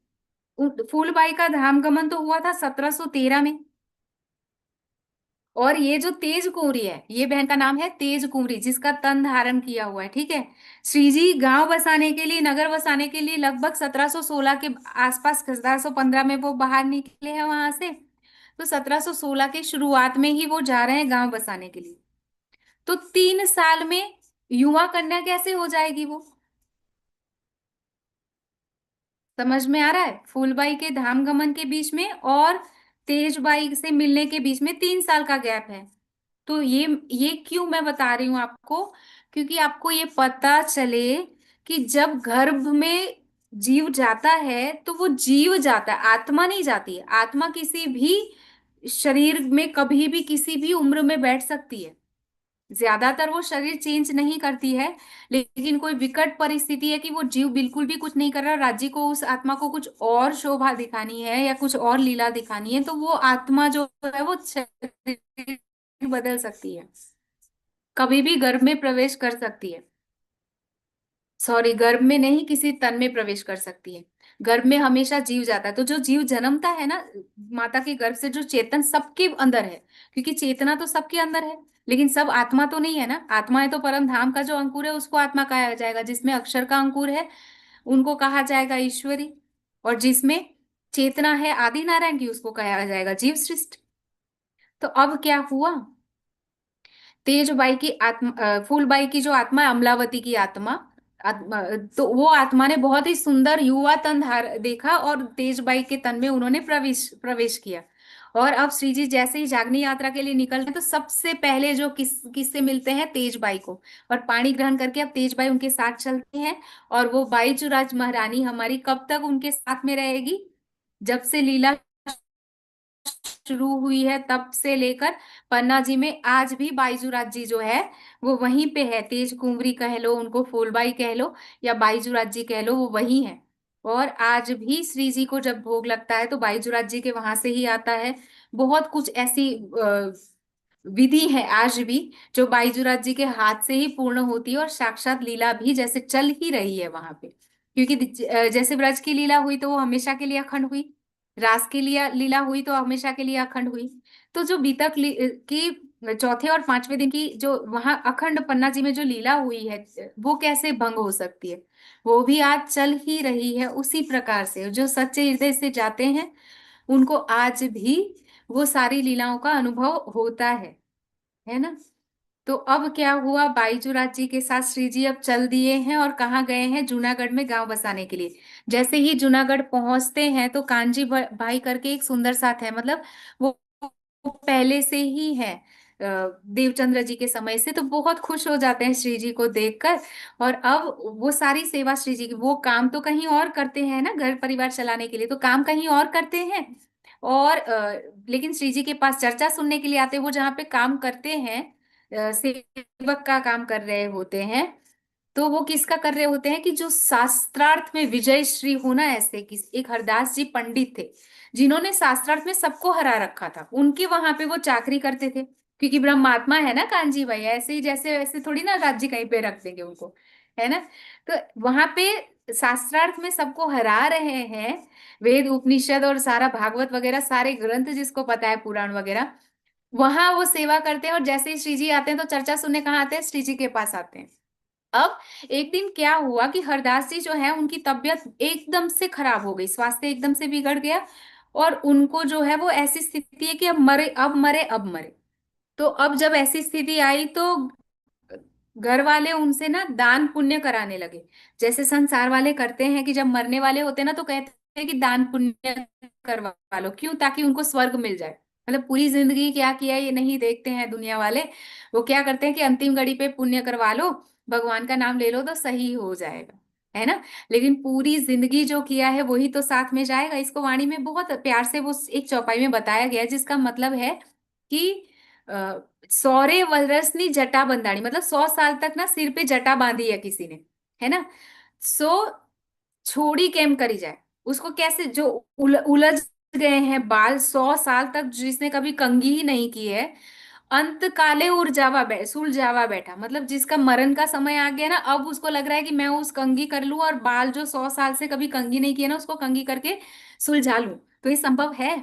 फूलबाई का धाम गमन तो हुआ था 1713 में, और ये जो तेज कुंवरी है, ये बहन का नाम है तेज कुंवरी, जिसका तन धारण किया हुआ है। ठीक है। श्री जी गांव बसाने के लिए, नगर बसाने के लिए लगभग 1716 के आसपास, 1715 में वो बाहर निकले हैं वहां से। तो 1716 के शुरुआत में ही वो जा रहे हैं गांव बसाने के लिए। तो 3 साल में युवा कन्या कैसे हो जाएगी वो? समझ में आ रहा है? फूलबाई के धाम गमन के बीच में और तेजबाई से मिलने के बीच में 3 साल का गैप है। तो ये क्यों मैं बता रही हूं आपको? क्योंकि आपको ये पता चले कि जब गर्भ में जीव जाता है तो वो जीव जाता है, आत्मा नहीं जाती है। आत्मा किसी भी शरीर में कभी भी किसी भी उम्र में बैठ सकती है। ज्यादातर वो शरीर चेंज नहीं करती है, लेकिन कोई विकट परिस्थिति है कि वो जीव बिल्कुल भी कुछ नहीं कर रहा, राज्य को, उस आत्मा को कुछ और शोभा दिखानी है या कुछ और लीला दिखानी है, तो वो आत्मा जो है वो शरीर बदल सकती है, कभी भी गर्भ में प्रवेश कर सकती है। सॉरी, गर्भ में नहीं, किसी तन में प्रवेश कर सकती है। गर्भ में हमेशा जीव जाता है। तो जो जीव जन्मता है ना माता के गर्भ से, जो चेतन सबके अंदर है, क्योंकि चेतना तो सबके अंदर है, लेकिन सब आत्मा तो नहीं है ना। आत्मा है तो परम धाम का जो अंकुर है उसको आत्मा कहा जाएगा, जिसमें अक्षर का अंकुर है उनको कहा जाएगा ईश्वरी, और जिसमें चेतना है आदि नारायण की उसको कहा जाएगा जीव सृष्टि। तो अब क्या हुआ, तेजबाई की आत्मा, फूलबाई की जो आत्मा है, अमलावती की आत्मा, तो वो आत्मा ने बहुत ही सुंदर युवा तन धार देखा और तेजबाई के तन में उन्होंने प्रवेश प्रवेश किया। और अब श्री जी जैसे ही जागनी यात्रा के लिए निकलते हैं तो सबसे पहले जो किससे मिलते हैं, तेजबाई को, और पाणी ग्रहण करके अब तेजबाई उनके साथ चलते हैं। और वो बाईचुराज महारानी हमारी कब तक उनके साथ में रहेगी? जब से लीला शुरू हुई है तब से लेकर पन्ना जी में आज भी बाईजूराज जी जो है वो वहीं पे है। तेज कुंवरी कह लो, उनको फूलबाई कह लो या बाईजूराज जी कह लो, वो वही है। और आज भी श्री जी को जब भोग लगता है तो बाईजूराज जी के वहां से ही आता है। बहुत कुछ ऐसी विधि है आज भी जो बाईजूराज जी के हाथ से ही पूर्ण होती है, और साक्षात लीला भी जैसे चल ही रही है वहां पे। क्योंकि जैसे ब्रज की लीला हुई तो वो हमेशा के लिए अखंड हुई, रास की लीला लीला हुई तो हमेशा के लिए अखंड हुई। तो जो बीतक की चौथे और पांचवें दिन की जो वहां अखंड पन्ना जी में जो लीला हुई है, वो कैसे भंग हो सकती है? वो भी आज चल ही रही है उसी प्रकार से। जो सच्चे हृदय से जाते हैं उनको आज भी वो सारी लीलाओं का अनुभव होता है ना। तो अब क्या हुआ, बाईजूराज जी के साथ श्री जी अब चल दिए हैं और कहाँ गए हैं, जूनागढ़ में गांव बसाने के लिए। जैसे ही जूनागढ़ पहुंचते हैं तो कांजी भाई करके एक सुंदर साथ है, मतलब वो पहले से ही है देवचंद्र जी के समय से, तो बहुत खुश हो जाते हैं श्री जी को देखकर। और अब वो सारी सेवा श्री जी की, वो काम तो कहीं और करते हैं ना, घर परिवार चलाने के लिए तो काम कहीं और करते हैं। और लेकिन श्री जी के पास चर्चा सुनने के लिए आते हैं। वो जहाँ पे काम करते हैं, सेवक का काम कर रहे होते हैं, तो वो किसका कर रहे होते हैं कि जो शास्त्रार्थ में विजय श्री होना, ऐसे किस एक हरदास जी पंडित थे जिन्होंने शास्त्रार्थ में सबको हरा रखा था, उनके वहां पे वो चाकरी करते थे। क्योंकि ब्रह्मात्मा है ना कांजी भाई, ऐसे ही जैसे वैसे थोड़ी ना राज्य कहीं पे रख देंगे उनको, है ना। तो वहां पे शास्त्रार्थ में सबको हरा रहे हैं, वेद उपनिषद और सारा भागवत वगैरह सारे ग्रंथ जिसको पता है, पुराण वगैरह, वहां वो सेवा करते हैं। और जैसे ही श्री जी आते हैं तो चर्चा सुनने कहाँ आते हैं, श्री जी के पास आते हैं। अब एक दिन क्या हुआ कि हरदास जी जो है उनकी तबीयत एकदम से खराब हो गई, स्वास्थ्य एकदम से बिगड़ गया, और उनको जो है वो ऐसी स्थिति है कि अब मरे अब मरे अब मरे। तो अब जब ऐसी स्थिति आई तो घर वाले उनसे ना दान पुण्य कराने लगे, जैसे संसार वाले करते हैं कि जब मरने वाले होते हैं ना तो कहते हैं कि दान पुण्य करवा लो, क्यों? ताकि उनको स्वर्ग मिल जाए। मतलब पूरी जिंदगी क्या किया ये नहीं देखते हैं दुनिया वाले, वो क्या करते हैं कि अंतिम घड़ी पे पुण्य करवा लो, भगवान का नाम ले लो तो सही हो जाएगा, है ना। लेकिन पूरी जिंदगी जो किया है वही तो साथ में जाएगा। इसको वाणी में बहुत प्यार से वो एक चौपाई में बताया गया है, जिसका मतलब है कि सौरे वरसनी जटा बंधानी, मतलब 100 साल तक ना सिर पे जटा बांधी है किसी ने, है ना। सो छोड़ी केम करी जाए, उसको कैसे जो उलझ गए हैं बाल 100 साल तक, जिसने कभी कंघी ही नहीं की है, अंत काले सुलझावा बैठा, मतलब जिसका मरण का समय आ गया ना, अब उसको लग रहा है कि मैं उस कंघी कर लूं और बाल जो 100 साल से कभी कंघी नहीं किए ना उसको कंघी करके सुलझा लूं। तो ये संभव है?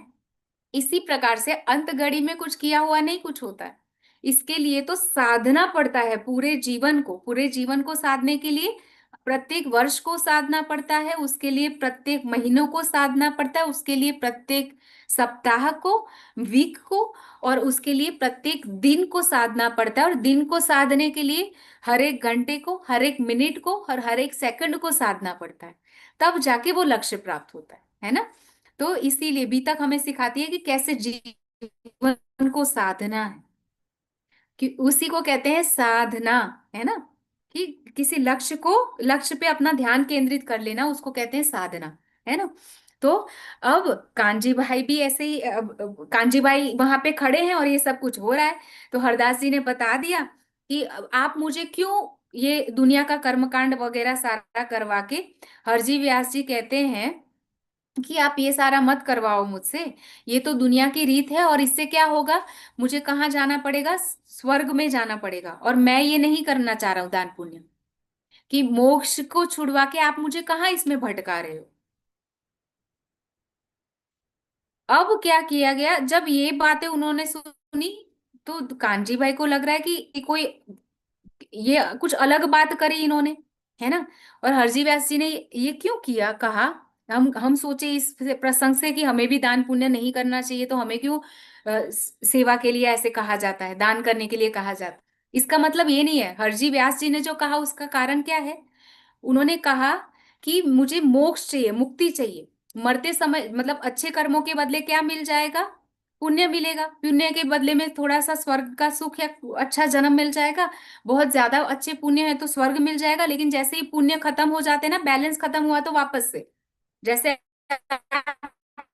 इसी प्रकार से अंत घड़ी में कुछ किया हुआ नहीं कुछ होता है। इसके लिए तो साधना पड़ता है, पूरे जीवन को साधने के लिए प्रत्येक वर्ष को साधना पड़ता है, उसके लिए प्रत्येक महीनों को साधना पड़ता है, उसके लिए प्रत्येक सप्ताह को, वीक को, और उसके लिए प्रत्येक दिन को साधना पड़ता है। और दिन को साधने के लिए हर एक घंटे को, हर एक मिनट को और हर एक सेकंड को साधना पड़ता है, तब जाके वो लक्ष्य प्राप्त होता है ना। तो इसीलिए बीतक हमें सिखाती है कि कैसे जीवन को साधना है, कि उसी को कहते हैं साधना, है ना। कि किसी लक्ष्य पे अपना ध्यान केंद्रित कर लेना, उसको कहते हैं साधना, है ना। तो अब कांजी भाई भी ऐसे ही, कांजी भाई वहां पे खड़े हैं और ये सब कुछ हो रहा है, तो हरदास जी ने बता दिया कि अब आप मुझे क्यों ये दुनिया का कर्मकांड वगैरह सारा करवा के। हरजी व्यास जी कहते हैं कि आप ये सारा मत करवाओ मुझसे, ये तो दुनिया की रीत है, और इससे क्या होगा, मुझे कहाँ जाना पड़ेगा, स्वर्ग में जाना पड़ेगा, और मैं ये नहीं करना चाह रहा हूं दान पुण्य, कि मोक्ष को छुड़वा के आप मुझे कहाँ इसमें भटका रहे हो। अब क्या किया गया, जब ये बातें उन्होंने सुनी, तो कांजी भाई को लग रहा है कि कोई ये कुछ अलग बात करी इन्होंने, है ना। और हरजी व्यास जी ने ये क्यों किया, कहा हम सोचे इस प्रसंग से कि हमें भी दान पुण्य नहीं करना चाहिए, तो हमें क्यों सेवा के लिए ऐसे कहा जाता है, दान करने के लिए कहा जाता है। इसका मतलब ये नहीं है, हरजी व्यास जी ने जो कहा उसका कारण क्या है। उन्होंने कहा कि मुझे मोक्ष चाहिए, मुक्ति चाहिए, मरते समय, मतलब अच्छे कर्मों के बदले क्या मिल जाएगा, पुण्य मिलेगा, पुण्य के बदले में थोड़ा सा स्वर्ग का सुख या अच्छा जन्म मिल जाएगा, बहुत ज्यादा अच्छे पुण्य है तो स्वर्ग मिल जाएगा। लेकिन जैसे ही पुण्य खत्म हो जाते हैं ना, बैलेंस खत्म हुआ तो वापस से, जैसे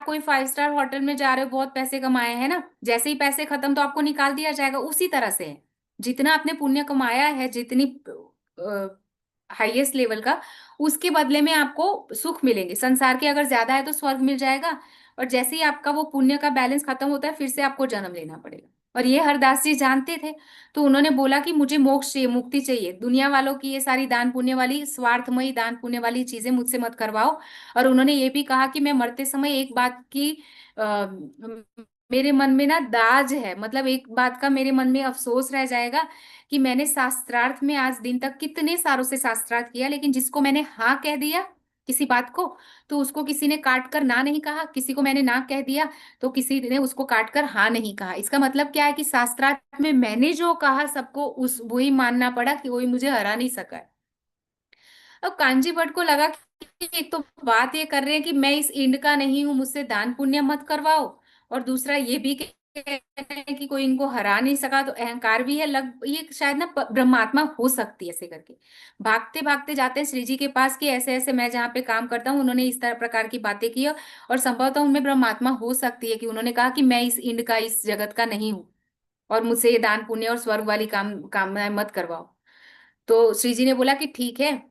कोई 5 स्टार होटल में जा रहे हो, बहुत पैसे कमाए हैं ना, जैसे ही पैसे खत्म तो आपको निकाल दिया जाएगा, उसी तरह से है। जितना आपने पुण्य कमाया है, जितनी हाईएस्ट लेवल का, उसके बदले में आपको सुख मिलेंगे संसार के, अगर ज्यादा है तो स्वर्ग मिल जाएगा, और जैसे ही आपका वो पुण्य का बैलेंस खत्म होता है, फिर से आपको जन्म लेना पड़ेगा। और ये हरदास जी जानते थे, तो उन्होंने बोला कि मुझे मोक्ष चाहिए, मुक्ति चाहिए, दुनिया वालों की ये सारी दान पुण्य वाली, स्वार्थमयी दान पुण्य वाली चीजें मुझसे मत करवाओ। और उन्होंने ये भी कहा कि मैं मरते समय एक बात की मेरे मन में ना दाज है, मतलब एक बात का मेरे मन में अफसोस रह जाएगा, कि मैंने शास्त्रार्थ में आज दिन तक कितने सारों से शास्त्रार्थ किया, लेकिन जिसको मैंने हाँ कह दिया किसी बात को, तो उसको किसी ने काट कर ना नहीं कहा, किसी को मैंने ना कह दिया तो किसी ने उसको काट कर हाँ नहीं कहा। इसका मतलब क्या है कि शास्त्रार्थ में मैंने जो कहा सबको उस वही मानना पड़ा, कि वही मुझे हरा नहीं सका है। अब कांजी भट्ट को लगा कि एक तो बात ये कर रहे हैं कि मैं इस इंड का नहीं हूं, मुझसे दान पुण्य मत करवाओ, और दूसरा ये भी कह रहे हैं कि कोई इनको हरा नहीं सका, तो अहंकार भी है, ये शायद ना ब्रह्मात्मा हो सकती है। ऐसे करके भागते भागते जाते हैं श्री जी के पास, कि ऐसे ऐसे मैं जहाँ पे काम करता हूँ उन्होंने इस तरह प्रकार की बातें की, और संभवतः उनमें ब्रह्मात्मा हो सकती है, कि उन्होंने कहा कि मैं इस इंड का, इस जगत का नहीं हूँ, और मुझसे ये दान पुण्य और स्वर्ग वाली कामनाएं मत करवाओ। तो श्री जी ने बोला कि ठीक है,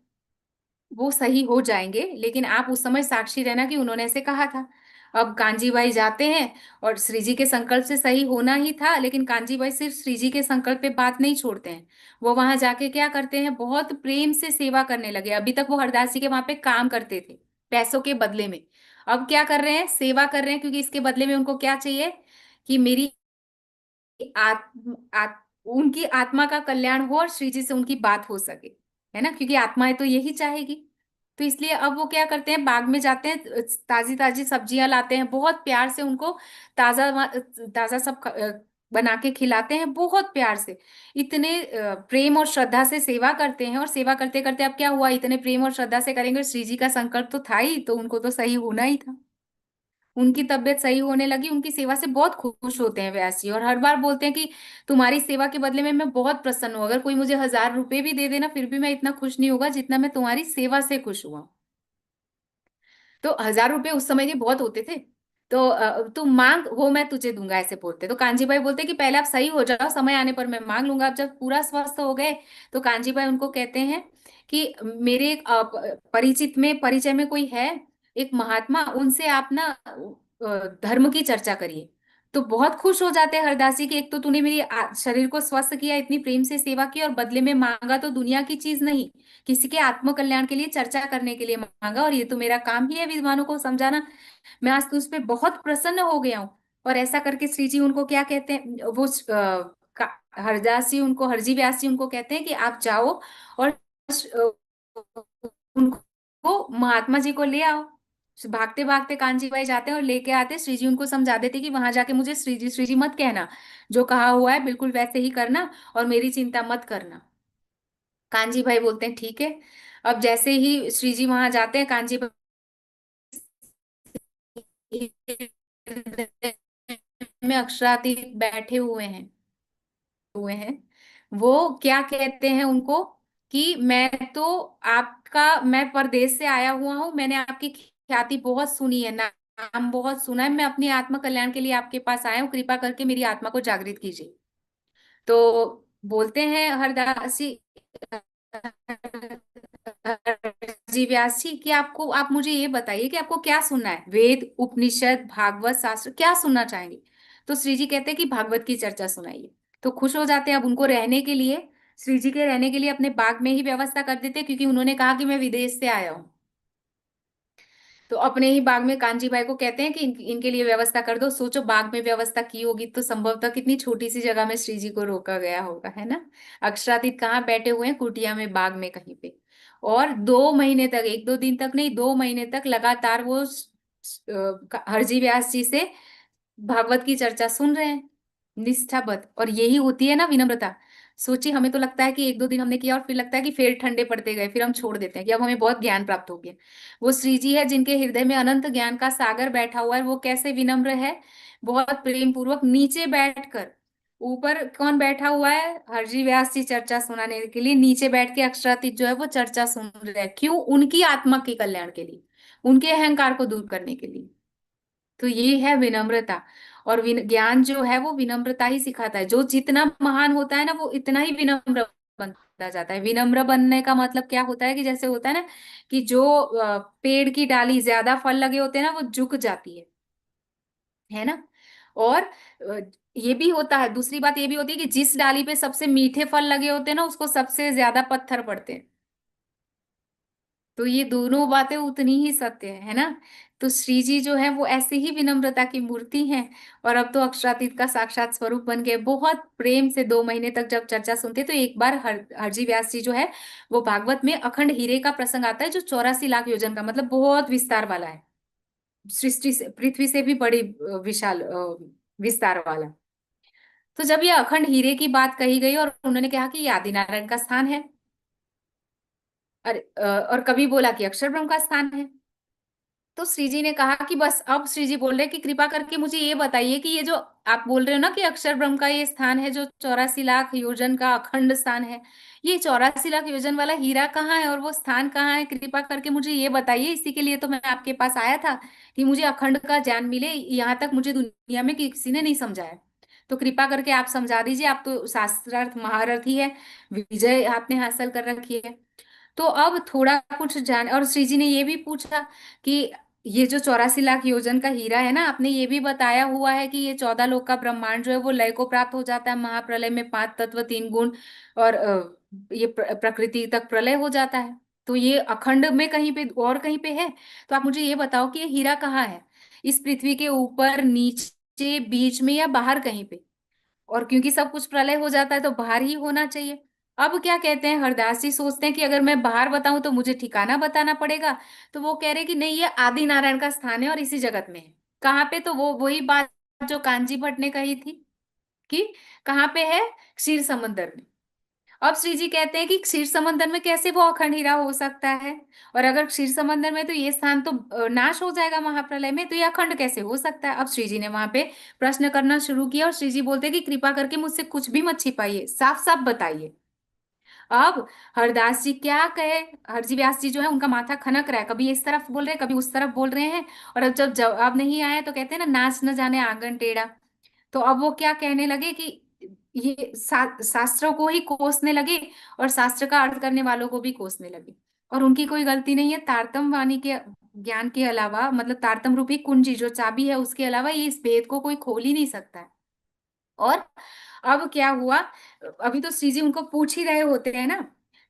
वो सही हो जाएंगे, लेकिन आप उस समय साक्षी रहना कि उन्होंने ऐसे कहा था। अब कांजी भाई जाते हैं, और श्री जी के संकल्प से सही होना ही था, लेकिन कांजी भाई सिर्फ श्री जी के संकल्प पे बात नहीं छोड़ते हैं, वो वहां जाके क्या करते हैं, बहुत प्रेम से सेवा करने लगे। अभी तक वो हरदास जी के वहां पे काम करते थे पैसों के बदले में, अब क्या कर रहे हैं, सेवा कर रहे हैं, क्योंकि इसके बदले में उनको क्या चाहिए, कि मेरी उनकी आत्मा का कल्याण हो और श्री जी से उनकी बात हो सके, है ना, क्योंकि आत्माएं तो यही चाहेगी। तो इसलिए अब वो क्या करते हैं, बाग में जाते हैं, ताजी ताजी सब्जियां लाते हैं, बहुत प्यार से उनको ताजा ताजा सब बना के खिलाते हैं, बहुत प्यार से, इतने प्रेम और श्रद्धा से सेवा करते हैं। और सेवा करते करते अब क्या हुआ, इतने प्रेम और श्रद्धा से करेंगे, श्री जी का संकल्प तो था ही, तो उनको तो सही होना ही था। उनकी तबीयत सही होने लगी, उनकी सेवा से बहुत खुश होते हैं व्यास जी, और हर बार बोलते हैं कि तुम्हारी सेवा के बदले में मैं बहुत प्रसन्न हूँ, अगर कोई मुझे 1000 रुपए भी दे देना फिर भी मैं इतना खुश नहीं होगा जितना मैं तुम्हारी सेवा से खुश हुआ। तो 1000 रुपए उस समय के बहुत होते थे। तो तू मांग, वो मैं तुझे दूंगा, ऐसे बोलते। तो कांजी भाई बोलते कि पहले आप सही हो जाओ, समय आने पर मैं मांग लूंगा। अब जब पूरा स्वस्थ हो गए, तो कांजी भाई उनको कहते हैं कि मेरे एक परिचय में कोई है, एक महात्मा, उनसे आप ना धर्म की चर्चा करिए। तो बहुत खुश हो जाते हैं हरदास जी की, एक तो तूने मेरी शरीर को स्वस्थ किया, इतनी प्रेम से सेवा की, और बदले में मांगा तो दुनिया की चीज नहीं, किसी के आत्म कल्याण के लिए चर्चा करने के लिए मांगा, और ये तो मेरा काम ही है विद्वानों को समझाना। मैं आज तुझ पे बहुत प्रसन्न हो गया हूँ, और ऐसा करके श्री जी उनको क्या कहते हैं, वो हरदास जी उनको, हरजी व्यास जी उनको कहते हैं कि आप जाओ और उनको महात्मा जी को ले आओ। भागते भागते कांजी भाई जाते हैं और लेके आते, श्री जी उनको समझा देते कि वहां जाके मुझे श्री जी मत कहना, जो कहा हुआ है बिल्कुल वैसे ही करना और मेरी चिंता मत करना। कांजी भाई बोलते हैं ठीक है। अब जैसे ही श्री जी वहां जाते हैं, कांजी भाई में अक्षरातीत बैठे हुए हैं, वो क्या कहते हैं उनको कि मैं परदेश से आया हुआ हूँ, मैंने आपकी ख्याति बहुत सुनी है, नाम बहुत सुना है, मैं अपनी आत्म कल्याण के लिए आपके पास आया हूँ, कृपा करके मेरी आत्मा को जागृत कीजिए। तो बोलते हैं हरदास जी, जी व्यास जी कि आप मुझे ये बताइए कि आपको क्या सुनना है, वेद उपनिषद भागवत शास्त्र क्या सुनना चाहेंगे। तो श्री जी कहते हैं कि भागवत की चर्चा सुनाइए। तो खुश हो जाते हैं। अब उनको रहने के लिए, श्री जी के रहने के लिए अपने बाग में ही व्यवस्था कर देते हैं, क्योंकि उन्होंने कहा कि मैं विदेश से आया हूँ। तो अपने ही बाग में कांजी भाई को कहते हैं कि इनके लिए व्यवस्था कर दो। सोचो बाग में व्यवस्था की होगी तो संभवतः कितनी छोटी सी जगह में श्री जी को रोका गया होगा, है ना। अक्षरातीत कहाँ बैठे हुए हैं, कुटिया में, बाग में कहीं पे। और 2 महीने तक, 1-2 दिन तक नहीं, 2 महीने तक लगातार वो हरजी व्यास जी से भागवत की चर्चा सुन रहे हैं निष्ठाबद्ध। और यही होती है ना विनम्रता। सोचिए, हमें तो लगता है कि 1-2 दिन हमने किया और फिर लगता है कि फिर ठंडे पड़ते गए, फिर हम छोड़ देते हैं कि अब हमें बहुत ज्ञान प्राप्त हो गया। वो श्री जी है जिनके हृदय में अनंत ज्ञान का सागर बैठा हुआ है, वो कैसे विनम्र है, बहुत प्रेम पूर्वक नीचे बैठकर। ऊपर कौन बैठा हुआ है, हरजी व्यास जी चर्चा सुनाने के लिए, नीचे बैठ के अक्षरातीत जो है वो चर्चा सुन रहे हैं। क्यों? उनकी आत्मा के कल्याण के लिए, उनके अहंकार को दूर करने के लिए। तो ये है विनम्रता। और ज्ञान जो है वो विनम्रता ही सिखाता है। जो जितना महान होता है ना, वो इतना ही विनम्र बनता जाता है। विनम्र बनने का मतलब क्या होता है कि जैसे होता है ना कि जो पेड़ की डाली ज्यादा फल लगे होते हैं ना, वो झुक जाती है ना। और ये भी होता है, दूसरी बात ये भी होती है कि जिस डाली पे सबसे मीठे फल लगे होते हैं ना, उसको सबसे ज्यादा पत्थर पड़ते हैं। तो ये दोनों बातें उतनी ही सत्य है ना। तो श्री जी जो है वो ऐसे ही विनम्रता की मूर्ति हैं। और अब तो अक्षरातीत का साक्षात स्वरूप बन गए। बहुत प्रेम से 2 महीने तक जब चर्चा सुनते, तो एक बार हरजी व्यास जी जो है वो भागवत में अखंड हीरे का प्रसंग आता है, जो 84 लाख योजन का, मतलब बहुत विस्तार वाला है, सृष्टि से, पृथ्वी से भी बड़ी विशाल विस्तार वाला। तो जब ये अखंड हीरे की बात कही गई और उन्होंने कहा कि ये आदिनारायण का स्थान है, और कभी बोला कि अक्षर ब्रह्म का स्थान है, तो श्री जी ने कहा कि बस, अब श्री जी बोल रहे कि कृपा करके मुझे ये बताइए कि ये जो आप बोल रहे हो ना कि अक्षर ब्रह्म का ये स्थान है, जो 84 लाख योजन का अखंड स्थान है, ये 84 लाख योजन वाला हीरा कहाँ है और वो स्थान कहाँ है, कृपा करके मुझे ये बताइए। इसी के लिए तो मैं आपके पास आया था कि मुझे अखंड का ज्ञान मिले। यहाँ तक मुझे दुनिया में किसी ने नहीं समझाया, तो कृपा करके आप समझा दीजिए। आप तो शास्त्रार्थ महारथी है, विजय आपने हासिल कर रखी है। तो अब थोड़ा कुछ जान, और श्री जी ने ये भी पूछा कि ये जो 84 लाख योजन का हीरा है ना, आपने ये भी बताया हुआ है कि ये 14 लोक का ब्रह्मांड जो है वो लय को प्राप्त हो जाता है महाप्रलय में, 5 तत्व 3 गुण, और ये प्रकृति तक प्रलय हो जाता है। तो ये अखंड में कहीं पे और कहीं पे है? तो आप मुझे ये बताओ कि ये हीरा कहाँ है, इस पृथ्वी के ऊपर, नीचे, बीच में, या बाहर कहीं पे? और क्योंकि सब कुछ प्रलय हो जाता है तो बाहर ही होना चाहिए। अब क्या कहते हैं हरदास जी, सोचते हैं कि अगर मैं बाहर बताऊं तो मुझे ठिकाना बताना पड़ेगा। तो वो कह रहे कि नहीं, ये आदि नारायण का स्थान है और इसी जगत में है। कहाँ पे? तो वो वही बात जो कांजी भट्ट ने कही थी कि कहाँ पे है, क्षीर समंदर में। अब श्री जी कहते हैं कि क्षीर समंदर में कैसे वो अखंड हीरा हो सकता है, और अगर क्षीर समंदर में तो ये स्थान तो नाश हो जाएगा महाप्रलय में, तो ये अखंड कैसे हो सकता है। अब श्री जी ने वहां पे प्रश्न करना शुरू किया और श्री जी बोलते हैं कि कृपा करके मुझसे कुछ भी मत छिपाइए, साफ साफ बताइए। अब हरदास जी क्या कहे, हरजी व्यास जी जो है उनका माथा खनक रहा है, कभी इस तरफ बोल रहे हैं, कभी उस तरफ बोल रहे हैं। और अब जब जवाब नहीं आया तो कहते हैं ना, नाच न जाने आंगन टेढ़ा। तो अब वो क्या कहने लगे कि ये शास्त्रों को ही कोसने लगे और शास्त्र का अर्थ करने वालों को भी कोसने लगे। और उनकी कोई गलती नहीं है, तारतम वाणी के ज्ञान के अलावा, मतलब तारतम रूपी कुंजी जो चाबी है उसके अलावा ये इस भेद को कोई खोल ही नहीं सकता है। और अब क्या हुआ, अभी तो श्री जी उनको पूछ ही रहे होते हैं ना,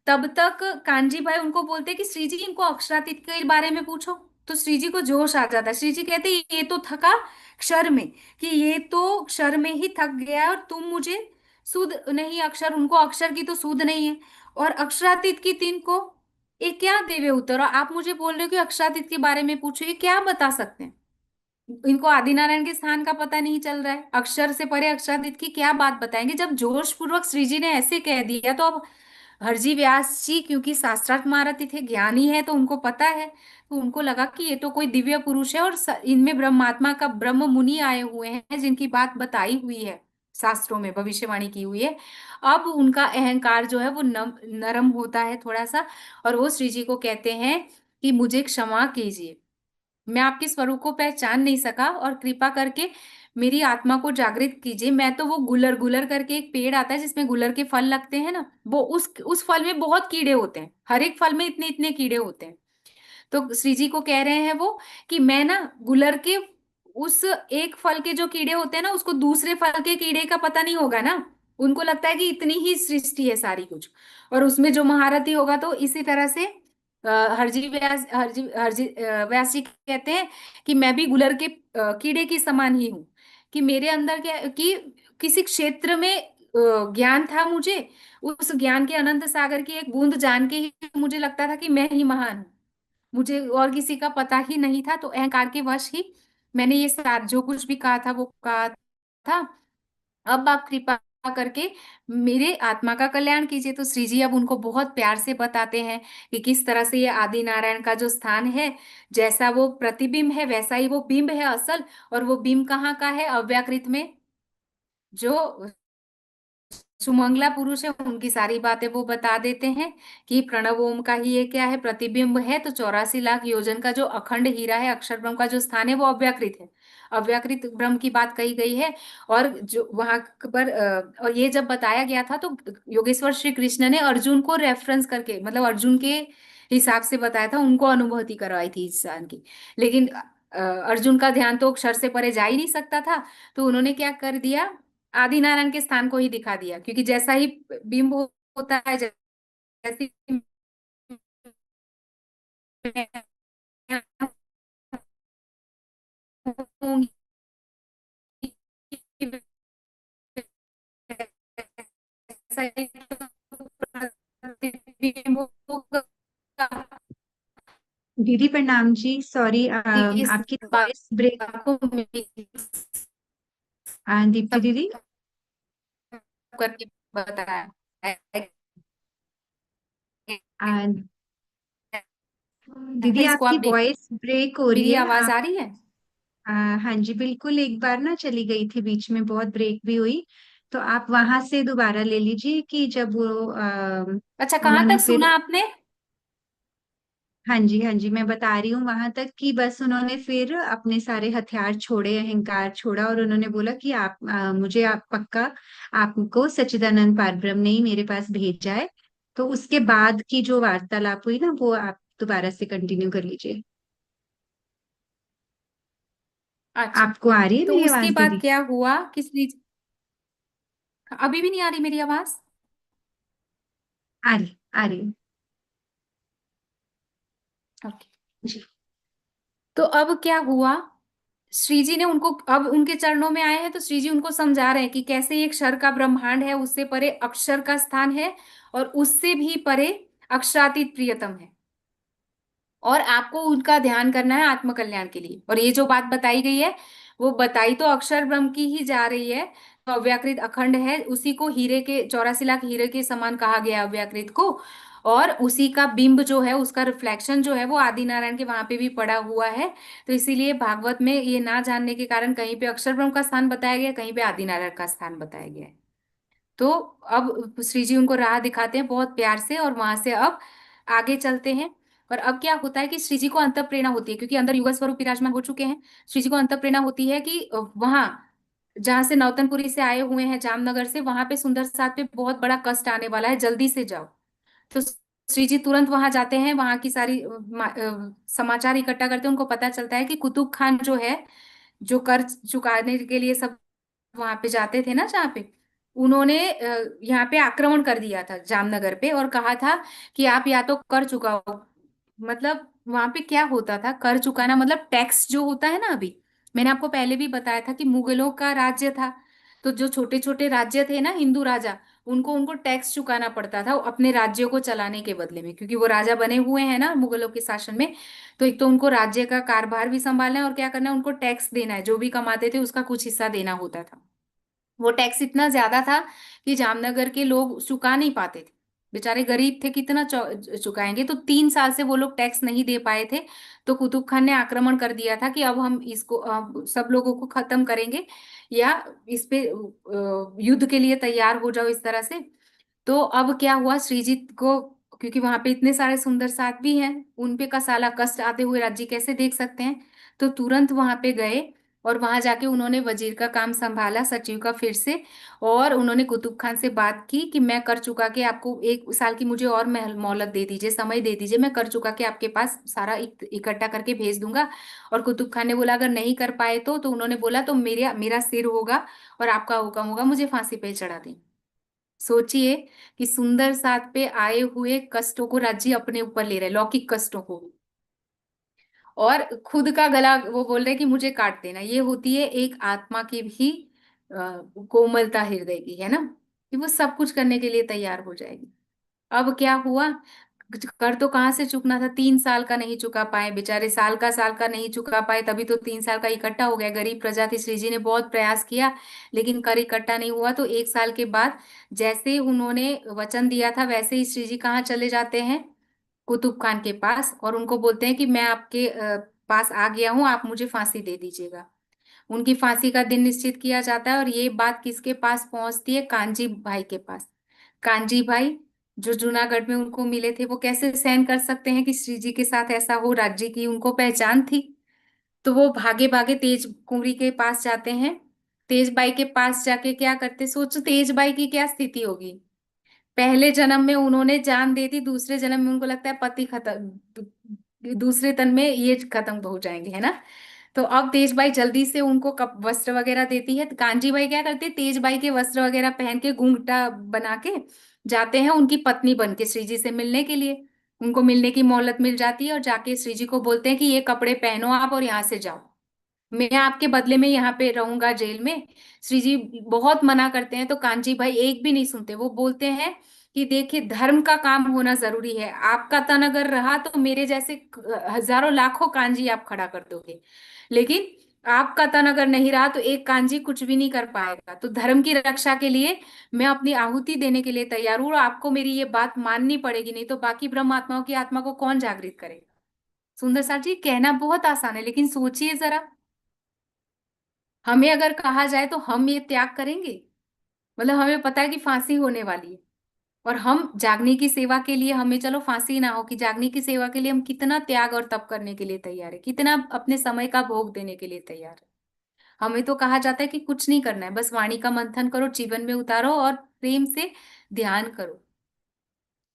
तब तक कांजी भाई उनको बोलते हैं कि श्री जी इनको अक्षरातीत के बारे में पूछो। तो श्री जी को जोश आ जाता है। श्री जी कहते ये तो थका क्षर में, कि ये तो क्षर में ही थक गया है, और तुम मुझे सुध नहीं, अक्षर, उनको अक्षर की तो सुध नहीं है, और अक्षरातीत की तीन को, ये क्या देवे उत्तर, और आप मुझे बोल रहे हो कि अक्षरातीत के बारे में पूछो, ये क्या बता सकते हैं? इनको आदिनारायण के स्थान का पता नहीं चल रहा है, अक्षर से परे अक्षरातीत की क्या बात बताएंगे? जब जोश पूर्वक श्री जी ने ऐसे कह दिया, तो अब हरजी व्यास जी क्योंकि शास्त्रार्थ महारथी थे, ज्ञानी है, तो उनको पता है, तो उनको लगा कि ये तो कोई दिव्य पुरुष है, और इनमें ब्रह्मात्मा का ब्रह्म मुनि आए हुए हैं जिनकी बात बताई हुई है शास्त्रों में, भविष्यवाणी की हुई है। अब उनका अहंकार जो है वो नरम होता है थोड़ा सा, और वो श्री जी को कहते हैं कि मुझे क्षमा कीजिए, मैं आपके स्वरूप को पहचान नहीं सका, और कृपा करके मेरी आत्मा को जागृत कीजिए। मैं तो वो गुलर गुलर करके एक पेड़ आता है जिसमें गुलर के फल लगते हैं ना, वो उस फल में बहुत कीड़े होते हैं, हर एक फल में इतने इतने कीड़े होते हैं। तो श्री जी को कह रहे हैं वो कि मैं ना गुलर के उस एक फल के जो कीड़े होते हैं ना, उसको दूसरे फल के कीड़े का पता नहीं होगा ना, उनको लगता है कि इतनी ही सृष्टि है सारी कुछ, और उसमें जो महारथी होगा। तो इसी तरह से हरजी व्यास जी कहते हैं कि मैं भी गुलर के कीड़े की समान ही हूँ, कि मेरे अंदर क्या कि किसी क्षेत्र में ज्ञान था मुझे, उस ज्ञान के अनंत सागर की एक बूंद जान के ही मुझे लगता था कि मैं ही महान हूँ, मुझे और किसी का पता ही नहीं था। तो अहंकार के वश ही मैंने ये सारा जो कुछ भी कहा था वो कहा था। अब आप कृपा करके मेरे आत्मा का कल्याण कीजिए। तो श्री जी अब उनको बहुत प्यार से बताते हैं कि किस तरह से ये आदि नारायण का जो स्थान है, जैसा वो प्रतिबिंब है वैसा ही वो बिंब है असल, और वो बिंब कहाँ का है? अव्याकृत में जो सुमंगला पुरुष है उनकी सारी बातें वो बता देते हैं कि प्रणव ओम का ही ये क्या है, प्रतिबिंब है। तो 84 लाख योजन का जो अखंड हीरा है, अक्षर ब्रह्म का जो स्थान है वो अव्याकृत है, अव्याकृत ब्रह्म की बात कही गई है। और जो वहां पर और ये जब बताया गया था, तो योगेश्वर श्री कृष्ण ने अर्जुन को रेफरेंस करके, मतलब अर्जुन के हिसाब से बताया था, उनको अनुभूति करवाई थी इस स्थान की। लेकिन अर्जुन का ध्यान तो अक्षर से परे जा ही नहीं सकता था, तो उन्होंने क्या कर दिया, आदिनारायण के स्थान को ही दिखा दिया, क्योंकि जैसा ही बिंब होता है, जैसी होंगी, वैसा ही प्रतिबिंब होगा। दीदी प्रणाम जी, सॉरी इस आपकी बात वॉइस ब्रेक। को दीप्ति दीदी, करके बताया आ, दीदी इसको आप आपकी देख, वॉइस ब्रेक हो रही मेरी है आवाज आप। आ रही है? हाँ जी, बिल्कुल, एक बार ना चली गई थी बीच में, बहुत ब्रेक भी हुई। तो आप वहां से दोबारा ले लीजिए कि जब वो अच्छा, कहाँ उन्होंने तक सुना फिर। आपने? हाँ जी, हाँ जी, मैं बता रही हूँ वहां तक कि बस उन्होंने फिर अपने सारे हथियार छोड़े, अहंकार छोड़ा, और उन्होंने बोला कि आप मुझे आप पक्का आपको सच्चिदानंद पारब्रह्म ने ही मेरे पास भेजा है। तो उसके बाद की जो वार्तालाप हुई ना, वो आप दोबारा से कंटिन्यू कर लीजिए। अच्छा, आपको आ रही है तो मेरी उसके आवाज बाद दीदी? क्या हुआ कि अभी भी नहीं आ रही मेरी आवाज? आ रही, आ रही। ओके। जी। तो अब क्या हुआ, श्री जी ने उनको, अब उनके चरणों में आए हैं, तो श्री जी उनको समझा रहे हैं कि कैसे ये क्षर का ब्रह्मांड है, उससे परे अक्षर का स्थान है, और उससे भी परे अक्षरातीत प्रियतम है, और आपको उनका ध्यान करना है आत्मकल्याण के लिए। और ये जो बात बताई गई है, वो बताई तो अक्षर ब्रह्म की ही जा रही है, तो अव्याकृत अखंड है, उसी को हीरे के 84 लाख हीरे के समान कहा गया अव्याकृत को। और उसी का बिंब जो है, उसका रिफ्लेक्शन जो है वो आदिनारायण के वहां पे भी पड़ा हुआ है। तो इसीलिए भागवत में ये ना जानने के कारण कहीं पे अक्षर ब्रह्म का स्थान बताया गया है, कहीं पे आदिनारायण का स्थान बताया गया है। तो अब श्री जी उनको राह दिखाते हैं बहुत प्यार से, और वहां से अब आगे चलते हैं। और अब क्या होता है कि श्री जी को अंतः प्रेरणा होती है, क्योंकि अंदर युगल स्वरूप विराजमान हो चुके हैं। श्री जी को अंतः प्रेरणा होती है कि वहां जहां से नौतनपुरी से आए हुए हैं, जामनगर से, वहां पे सुंदर साथ पे बहुत बड़ा कष्ट आने वाला है, जल्दी से जाओ। तो श्री जी तुरंत वहां जाते हैं, वहां की सारी समाचार इकट्ठा करते हैं। उनको पता चलता है कि कुतुब खान जो है, जो कर्ज चुकाने के लिए सब वहां पे जाते थे ना, जहाँ पे उन्होंने यहाँ पे आक्रमण कर दिया था जामनगर पे, और कहा था कि आप या तो कर चुकाओ मतलब वहां पे क्या होता था, कर चुकाना मतलब टैक्स जो होता है ना। अभी मैंने आपको पहले भी बताया था कि मुगलों का राज्य था, तो जो छोटे छोटे राज्य थे ना, हिंदू राजा, उनको उनको टैक्स चुकाना पड़ता था अपने राज्यों को चलाने के बदले में, क्योंकि वो राजा बने हुए हैं ना मुगलों के शासन में। तो एक तो उनको राज्य का कारभार भी संभालना है, और क्या करना है, उनको टैक्स देना है, जो भी कमाते थे उसका कुछ हिस्सा देना होता था। वो टैक्स इतना ज्यादा था कि जामनगर के लोग चुका नहीं पाते थे, बेचारे गरीब थे, कितना चुकाएंगे। तो 3 साल से वो लोग टैक्स नहीं दे पाए थे। तो कुतुब खान ने आक्रमण कर दिया था कि अब हम इसको सब लोगों को खत्म करेंगे, या इस पे युद्ध के लिए तैयार हो जाओ, इस तरह से। तो अब क्या हुआ, श्रीजीत को, क्योंकि वहां पे इतने सारे सुंदर साथ भी हैं, उन पे का साला कष्ट आते हुए राज्य कैसे देख सकते हैं। तो तुरंत वहां पे गए, और वहां जाके उन्होंने वजीर का काम संभाला, सचिव का फिर से। और उन्होंने कुतुब खान से बात की कि मैं कर चुका के आपको 1 साल की मुझे और मोहलत दे दीजिए, समय दे दीजिए, मैं कर चुका के आपके पास सारा इकट्ठा करके भेज दूंगा। और कुतुब खान ने बोला अगर नहीं कर पाए तो उन्होंने बोला तो मेरा मेरा सिर होगा और आपका हुक्म होगा, मुझे फांसी पे चढ़ा दें। सोचिए कि सुंदर साथ पे आए हुए कष्टों को राज्य अपने ऊपर ले रहे, लौकिक कष्टों को, और खुद का गला वो बोल रहे कि मुझे काट देना। ये होती है एक आत्मा की भी कोमलता हृदय की, है ना, कि वो सब कुछ करने के लिए तैयार हो जाएगी। अब क्या हुआ, कर तो कहाँ से चुकना था, 3 साल का नहीं चुका पाए बेचारे, साल का नहीं चुका पाए, तभी तो 3 साल का इकट्ठा हो गया। गरीब प्रजा थी, श्री जी ने बहुत प्रयास किया, लेकिन कर इकट्ठा नहीं हुआ। तो 1 साल के बाद जैसे ही उन्होंने वचन दिया था, वैसे ही श्री जी कहाँ चले जाते हैं, कुतुब खान के पास, और उनको बोलते हैं कि मैं आपके पास आ गया हूँ, आप मुझे फांसी दे दीजिएगा। उनकी फांसी का दिन निश्चित किया जाता है, और ये बात किसके पास पहुंचती है, कांजी भाई के पास। कांजी भाई जो जूनागढ़ में उनको मिले थे, वो कैसे सहन कर सकते हैं कि श्री जी के साथ ऐसा हो, राज्य की उनको पहचान थी। तो वो भागे भागे तेज कुंवरी के पास जाते हैं। तेज बाई के पास जाके क्या करते, सोचो तेज बाई की क्या स्थिति होगी। पहले जन्म में उन्होंने जान दे दी, दूसरे जन्म में उनको लगता है पति खत्म, दूसरे तन में ये खत्म हो जाएंगे, है ना। तो अब तेजबाई जल्दी से उनको कप वस्त्र वगैरह देती है, तो कांजी बाई क्या करते हैं, तेजबाई के वस्त्र वगैरह पहन के घूंघटा बना के जाते हैं उनकी पत्नी बन के श्री जी से मिलने के लिए। उनको मिलने की मोहलत मिल जाती है, और जाके श्री जी को बोलते हैं कि ये कपड़े पहनो आप और यहाँ से जाओ, मैं आपके बदले में यहाँ पे रहूंगा जेल में। श्री जी बहुत मना करते हैं, तो कांची भाई एक भी नहीं सुनते। वो बोलते हैं कि देखिए धर्म का काम होना जरूरी है, आपका तन अगर रहा तो मेरे जैसे हजारों लाखों कांजी आप खड़ा कर दोगे, लेकिन आपका तन अगर नहीं रहा तो एक कांजी कुछ भी नहीं कर पाएगा। तो धर्म की रक्षा के लिए मैं अपनी आहुति देने के लिए तैयार हूँ, और आपको मेरी ये बात माननी पड़ेगी, नहीं तो बाकी ब्रह्म आत्माओं की आत्मा को कौन जागृत करेगा। सुंदर साहब जी, कहना बहुत आसान है, लेकिन सोचिए जरा, हमें अगर कहा जाए तो हम ये त्याग करेंगे। मतलब हमें पता है कि फांसी होने वाली है, और हम जागने की सेवा के लिए, हमें चलो फांसी ना हो कि जागने की सेवा के लिए हम कितना त्याग और तप करने के लिए तैयार है, कितना अपने समय का भोग देने के लिए तैयार है। हमें तो कहा जाता है कि कुछ नहीं करना है, बस वाणी का मंथन करो, जीवन में उतारो और प्रेम से ध्यान करो,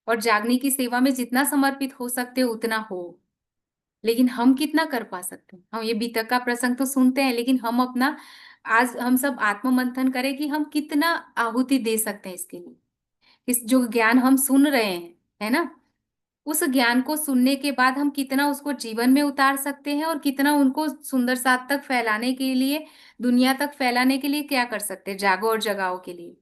और जागने की सेवा में जितना समर्पित हो सकते हो उतना हो। लेकिन हम कितना कर पा सकते हैं, हम ये बीतक का प्रसंग तो सुनते हैं, लेकिन हम अपना, आज हम सब आत्म मंथन करें कि हम कितना आहुति दे सकते हैं इसके लिए। इस जो ज्ञान हम सुन रहे हैं, है ना, उस ज्ञान को सुनने के बाद हम कितना उसको जीवन में उतार सकते हैं, और कितना उनको सुंदर साथ तक फैलाने के लिए, दुनिया तक फैलाने के लिए क्या कर सकते हैं, जागो और जगाओ के लिए।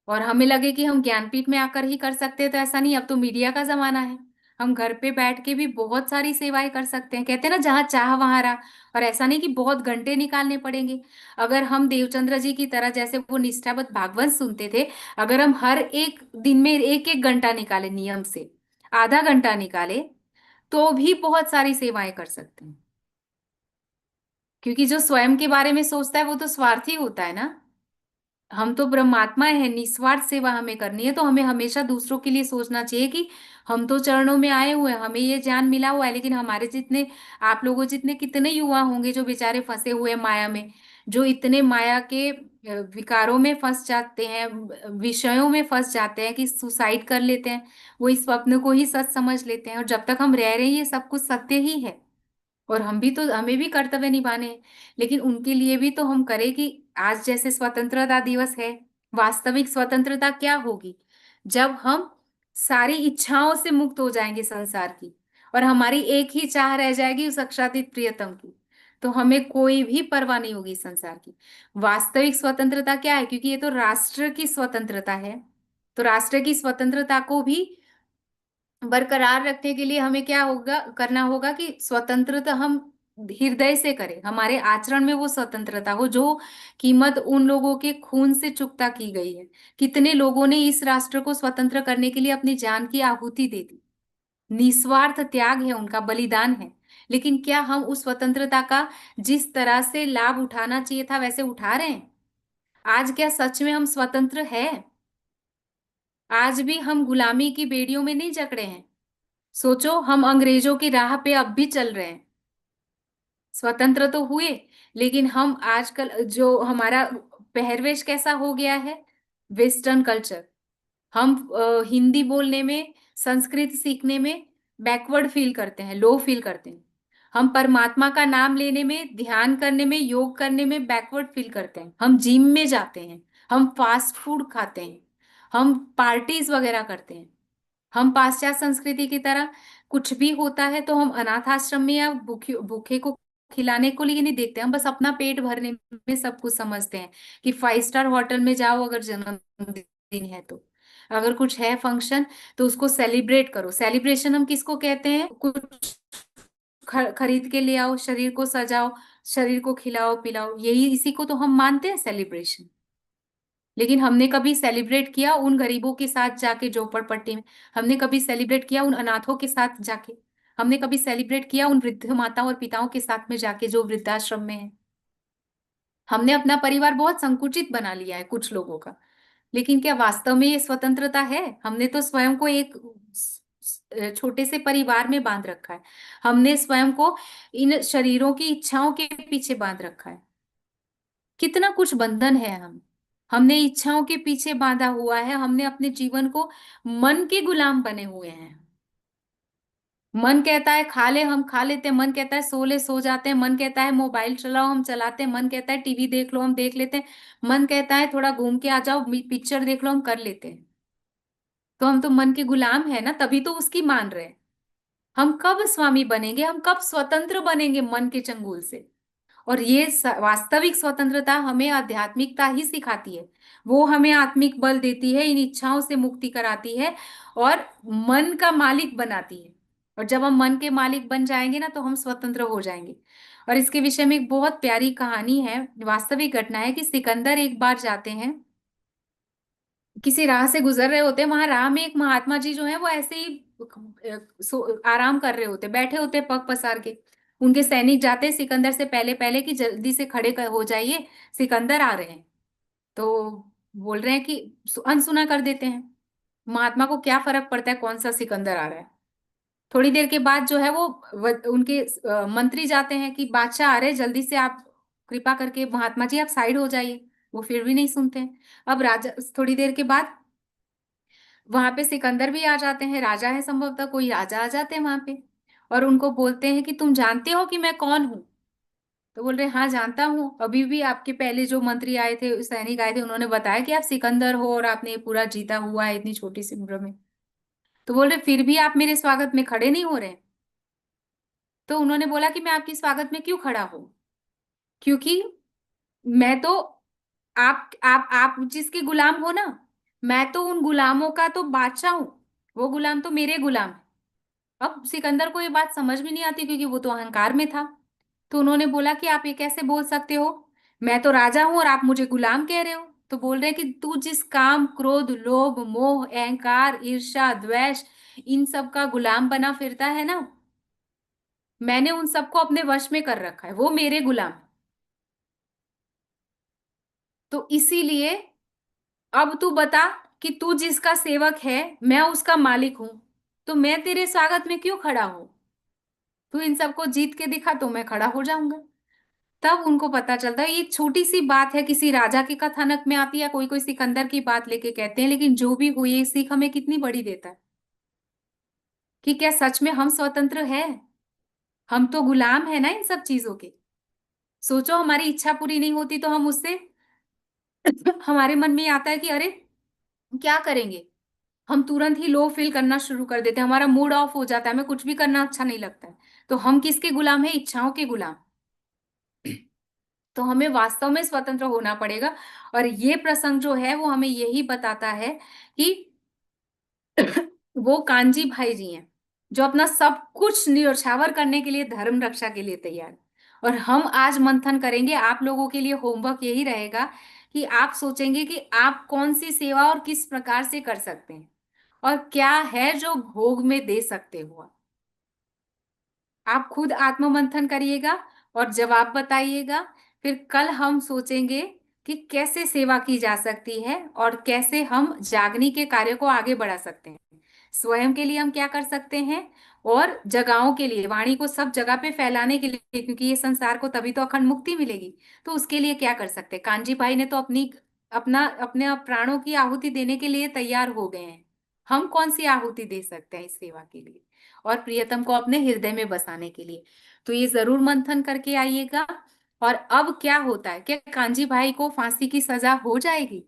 और हमें लगे कि हम ज्ञानपीठ में आकर ही कर सकते हैं, तो ऐसा नहीं, अब तो मीडिया का जमाना है, हम घर पे बैठ के भी बहुत सारी सेवाएं कर सकते हैं। कहते हैं ना, जहाँ चाह वहां राह। और ऐसा नहीं कि बहुत घंटे निकालने पड़ेंगे। अगर हम देवचंद्र जी की तरह, जैसे वो निष्ठावत भागवत सुनते थे, अगर हम हर एक दिन में एक एक घंटा निकाले, नियम से आधा घंटा निकाले, तो भी बहुत सारी सेवाएं कर सकते हैं। क्योंकि जो स्वयं के बारे में सोचता है वो तो स्वार्थी होता है ना, हम तो ब्रह्मात्मा है, निस्वार्थ सेवा हमें करनी है, तो हमें हमेशा दूसरों के लिए सोचना चाहिए कि हम तो चरणों में आए हुए हैं, हमें ये ज्ञान मिला हुआ है, लेकिन हमारे जितने, आप लोगों जितने कितने युवा होंगे जो बेचारे फंसे हुए हैं माया में, जो इतने माया के विकारों में फंस जाते हैं, विषयों में फंस जाते हैं कि सुसाइड कर लेते हैं, वो इस स्वप्न को ही सच समझ लेते हैं, और जब तक हम रह रहे हैं ये सब कुछ सत्य ही है, और हम भी तो, हमें भी कर्तव्य निभाने हैं। लेकिन उनके लिए भी तो हम करें कि आज जैसे स्वतंत्रता दिवस है, वास्तविक स्वतंत्रता क्या होगी, जब हम सारी इच्छाओं से मुक्त हो जाएंगे संसार की, और हमारी एक ही चाह रह जाएगी उस अक्षातीत प्रियतम की। तो हमें कोई भी परवाह नहीं होगी संसार की। वास्तविक स्वतंत्रता क्या है, क्योंकि ये तो राष्ट्र की स्वतंत्रता है, तो राष्ट्र की स्वतंत्रता को भी बरकरार रखने के लिए हमें क्या होगा, करना होगा कि स्वतंत्रता हम हृदय से करें, हमारे आचरण में वो स्वतंत्रता हो जो कीमत उन लोगों के खून से चुकता की गई है। कितने लोगों ने इस राष्ट्र को स्वतंत्र करने के लिए अपनी जान की आहुति दे दी, निस्वार्थ त्याग है उनका, बलिदान है। लेकिन क्या हम उस स्वतंत्रता का जिस तरह से लाभ उठाना चाहिए था वैसे उठा रहे हैं? आज क्या सच में हम स्वतंत्र है? आज भी हम गुलामी की बेड़ियों में नहीं जकड़े हैं। सोचो, हम अंग्रेजों की राह पे अब भी चल रहे हैं। स्वतंत्र तो हुए, लेकिन हम आजकल जो हमारा पहरवेश कैसा हो गया है, वेस्टर्न कल्चर। हम हिंदी बोलने में, संस्कृत सीखने में बैकवर्ड फील करते हैं, लो फील करते हैं। हम परमात्मा का नाम लेने में, ध्यान करने में, योग करने में बैकवर्ड फील करते हैं। हम जिम में जाते हैं, हम फास्ट फूड खाते हैं, हम पार्टीज वगैरह करते हैं। हम पाश्चात्य संस्कृति की तरह कुछ भी होता है तो हम अनाथ आश्रम में या भूखे भूखे को खिलाने को लिए नहीं देखते, हम बस अपना पेट भरने में सब कुछ समझते हैं। कि 5 स्टार होटल में जाओ अगर जन्मदिन है तो, अगर कुछ है फंक्शन तो उसको सेलिब्रेट करो। सेलिब्रेशन हम किसको कहते हैं? कुछ खरीद के ले आओ, शरीर को सजाओ, शरीर को खिलाओ पिलाओ, यही इसी को तो हम मानते हैं सेलिब्रेशन। लेकिन हमने कभी सेलिब्रेट किया उन गरीबों के साथ जाके झोपड़पट्टी में? हमने कभी सेलिब्रेट किया उन अनाथों के साथ जाके? हमने कभी सेलिब्रेट किया उन वृद्ध माताओं और पिताओं के साथ में जाके जो वृद्धाश्रम में है? हमने अपना परिवार बहुत संकुचित बना लिया है कुछ लोगों का। लेकिन क्या वास्तव में ये स्वतंत्रता है? हमने तो स्वयं को एक छोटे से परिवार में बांध रखा है। हमने स्वयं को इन शरीरों की इच्छाओं के पीछे बांध रखा है। कितना कुछ बंधन है हमने इच्छाओं के पीछे बांधा हुआ है। हमने अपने जीवन को मन के गुलाम बने हुए हैं। मन कहता है खा ले, हम खा लेते हैं। मन कहता है सो ले, सो जाते हैं। मन कहता है मोबाइल चलाओ, हम चलाते हैं। मन कहता है टीवी देख लो, हम देख लेते हैं। मन कहता है थोड़ा घूम के आ जाओ, पिक्चर देख लो, हम कर लेते हैं। तो हम तो मन के गुलाम है ना, तभी तो उसकी मान रहे हैं। हम कब स्वामी बनेंगे, हम कब स्वतंत्र बनेंगे मन के चंगुल से? और ये वास्तविक स्वतंत्रता हमें आध्यात्मिकता ही सिखाती है। वो हमें आत्मिक बल देती है, इन इच्छाओं से मुक्ति कराती है और मन का मालिक बनाती है। और जब हम मन के मालिक बन जाएंगे ना तो हम स्वतंत्र हो जाएंगे। और इसके विषय में एक बहुत प्यारी कहानी है, वास्तविक घटना है कि सिकंदर एक बार जाते हैं, किसी राह से गुजर रहे होते हैं। वहां राह में एक महात्मा जी जो है वो ऐसे ही आराम कर रहे होते, बैठे होते पग पसार के। उनके सैनिक जाते हैं सिकंदर से पहले पहले कि जल्दी से खड़े हो जाइए, सिकंदर आ रहे हैं। तो बोल रहे हैं कि अनसुना कर देते हैं। महात्मा को क्या फर्क पड़ता है कौन सा सिकंदर आ रहा है। थोड़ी देर के बाद जो है वो उनके मंत्री जाते हैं कि बादशाह आ रहे हैं, जल्दी से आप कृपा करके महात्मा जी आप साइड हो जाइए। वो फिर भी नहीं सुनते हैं। अब राजा थोड़ी देर के बाद वहां पे सिकंदर भी आ जाते हैं, राजा है संभवतः, कोई राजा आ जाते हैं वहां पे। और उनको बोलते हैं कि तुम जानते हो कि मैं कौन हूँ? तो बोल रहे हैं हाँ जानता हूँ, अभी भी आपके पहले जो मंत्री आए थे, सैनिक आए थे, उन्होंने बताया कि आप सिकंदर हो और आपने ये पूरा जीता हुआ है इतनी छोटी सी उम्र में। तो बोल रहे फिर भी आप मेरे स्वागत में खड़े नहीं हो रहे। तो उन्होंने बोला कि मैं आपकी स्वागत में क्यों खड़ा हूं? क्योंकि मैं तो आप जिसके गुलाम हो ना, मैं तो उन गुलामों का तो बादशाह हूं, वो गुलाम तो मेरे गुलाम है। अब सिकंदर को ये बात समझ में नहीं आती क्योंकि वो तो अहंकार में था। तो उन्होंने बोला कि आप ये कैसे बोल सकते हो, मैं तो राजा हूं और आप मुझे गुलाम कह रहे हो। तो बोल रहे हैं कि तू जिस काम, क्रोध, लोभ, मोह, अहंकार, ईर्ष्या, द्वेष, इन सब का गुलाम बना फिरता है ना, मैंने उन सबको अपने वश में कर रखा है, वो मेरे गुलाम है। तो इसीलिए अब तू बता कि तू जिसका सेवक है, मैं उसका मालिक हूं, तो मैं तेरे स्वागत में क्यों खड़ा हूं? तू इन सबको जीत के दिखा तो मैं खड़ा हो जाऊंगा। तब उनको पता चलता है ये छोटी सी बात है, किसी राजा के कथानक में आती है, कोई कोई सिकंदर की बात लेके कहते हैं, लेकिन जो भी हुई ये सीख हमें कितनी बड़ी देता है कि क्या सच में हम स्वतंत्र है? हम तो गुलाम है ना इन सब चीजों के। सोचो हमारी इच्छा पूरी नहीं होती तो हम उससे हमारे मन में आता है कि अरे क्या करेंगे, हम तुरंत ही लो फील करना शुरू कर देते हैं, हमारा मूड ऑफ हो जाता है, हमें कुछ भी करना अच्छा नहीं लगता है। तो हम किसके गुलाम है? इच्छाओं के गुलाम। तो हमें वास्तव में स्वतंत्र होना पड़ेगा। और ये प्रसंग जो है वो हमें यही बताता है कि वो कांजी भाई जी हैं जो अपना सब कुछ न्यौछावर करने के लिए, धर्म रक्षा के लिए तैयार हैं। और हम आज मंथन करेंगे, आप लोगों के लिए होमवर्क यही रहेगा कि आप सोचेंगे कि आप कौन सी सेवा और किस प्रकार से कर सकते हैं, और क्या है जो भोग में दे सकते हो आप। आप खुद आत्म मंथन करिएगा और जवाब बताइएगा। फिर कल हम सोचेंगे कि कैसे सेवा की जा सकती है और कैसे हम जागनी के कार्य को आगे बढ़ा सकते हैं। स्वयं के लिए हम क्या कर सकते हैं, और जगाओं के लिए, वाणी को सब जगह पे फैलाने के लिए, क्योंकि ये संसार को तभी तो अखंड मुक्ति मिलेगी। तो उसके लिए क्या कर सकते हैं? कांजी भाई ने तो अपने प्राणों की आहुति देने के लिए तैयार हो गए हैं। हम कौन सी आहुति दे सकते हैं इस सेवा के लिए और प्रियतम को अपने हृदय में बसाने के लिए? तो ये जरूर मंथन करके आइएगा। और अब क्या होता है, क्या कांजी भाई को फांसी की सजा हो जाएगी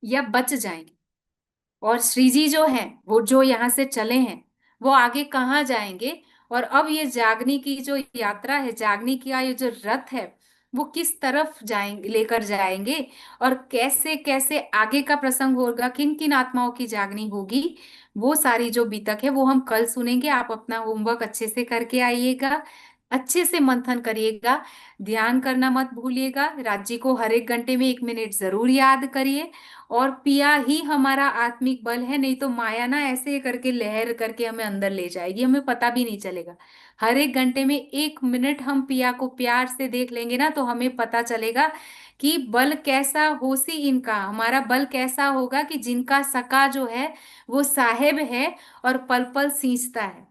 या बच जाएंगे? और श्री जी जो है, वो जो यहाँ से चले हैं, वो आगे कहाँ जाएंगे? और अब ये जागनी की जो यात्रा है, जागनी का ये जो रथ है, वो किस तरफ जाएंगे, लेकर जाएंगे, और कैसे कैसे आगे का प्रसंग होगा, किन किन आत्माओं की जागनी होगी, वो सारी जो बीतक है वो हम कल सुनेंगे। आप अपना होमवर्क अच्छे से करके आइएगा, अच्छे से मंथन करिएगा, ध्यान करना मत भूलिएगा, राज्य को हर एक घंटे में 1 मिनट जरूर याद करिए। और पिया ही हमारा आत्मिक बल है, नहीं तो माया ना ऐसे करके लहर करके हमें अंदर ले जाएगी, हमें पता भी नहीं चलेगा। हर एक घंटे में 1 मिनट हम पिया को प्यार से देख लेंगे ना, तो हमें पता चलेगा कि बल कैसा होसी इनका, हमारा बल कैसा होगा कि जिनका सका जो है वो साहेब है और पल पल सींचता है।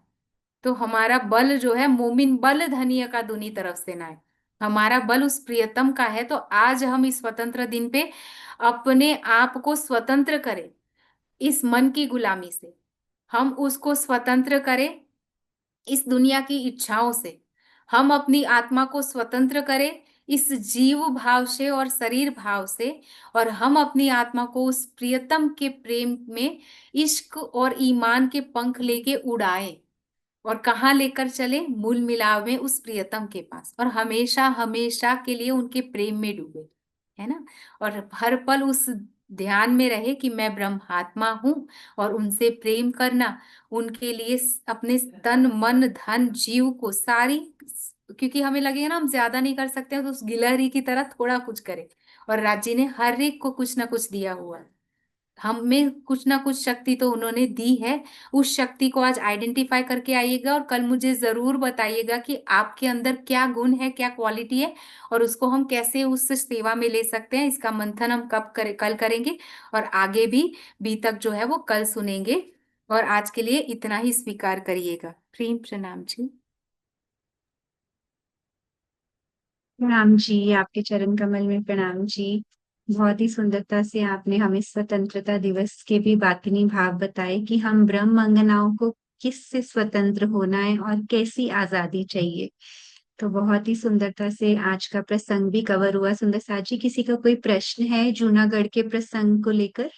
तो हमारा बल जो है, मोमिन बल धनिया का दूनी तरफ से ना है, हमारा बल उस प्रियतम का है। तो आज हम इस स्वतंत्र दिन पे अपने आप को स्वतंत्र करें इस मन की गुलामी से, हम उसको स्वतंत्र करें इस दुनिया की इच्छाओं से, हम अपनी आत्मा को स्वतंत्र करें इस जीव भाव से और शरीर भाव से, और हम अपनी आत्मा को उस प्रियतम के प्रेम में, इश्क और ईमान के पंख लेके उड़ाएं। और कहाँ लेकर चले? मूल मिलाव में उस प्रियतम के पास, और हमेशा हमेशा के लिए उनके प्रेम में डूबे, है ना। और हर पल उस ध्यान में रहे कि मैं ब्रह्मात्मा हूँ, और उनसे प्रेम करना, उनके लिए अपने तन मन धन जीव को सारी, क्योंकि हमें लगेगा ना हम ज्यादा नहीं कर सकते, तो उस गिलहरी की तरह थोड़ा कुछ करें। और राज्य ने हर एक को कुछ ना कुछ दिया हुआ है, हमें कुछ ना कुछ शक्ति तो उन्होंने दी है। उस शक्ति को आज आइडेंटिफाई करके आइएगा, और कल मुझे जरूर बताइएगा कि आपके अंदर क्या गुण है, क्या क्वालिटी है, और उसको हम कैसे उस सेवा में ले सकते हैं। इसका मंथन हम कल करेंगे, और आगे भी बीतक जो है वो कल सुनेंगे। और आज के लिए इतना ही स्वीकार करिएगा। प्रेम प्रणाम जी। प्रणाम जी, आपके चरण कमल में प्रणाम जी। बहुत ही सुंदरता से आपने हमें स्वतंत्रता दिवस के भी बातिनी भाव बताए कि हम ब्रह्म अंगनाओं को किससे स्वतंत्र होना है और कैसी आजादी चाहिए। तो बहुत ही सुंदरता से आज का प्रसंग भी कवर हुआ। सुंदर साथ जी, किसी का कोई प्रश्न है जूनागढ़ के प्रसंग को लेकर?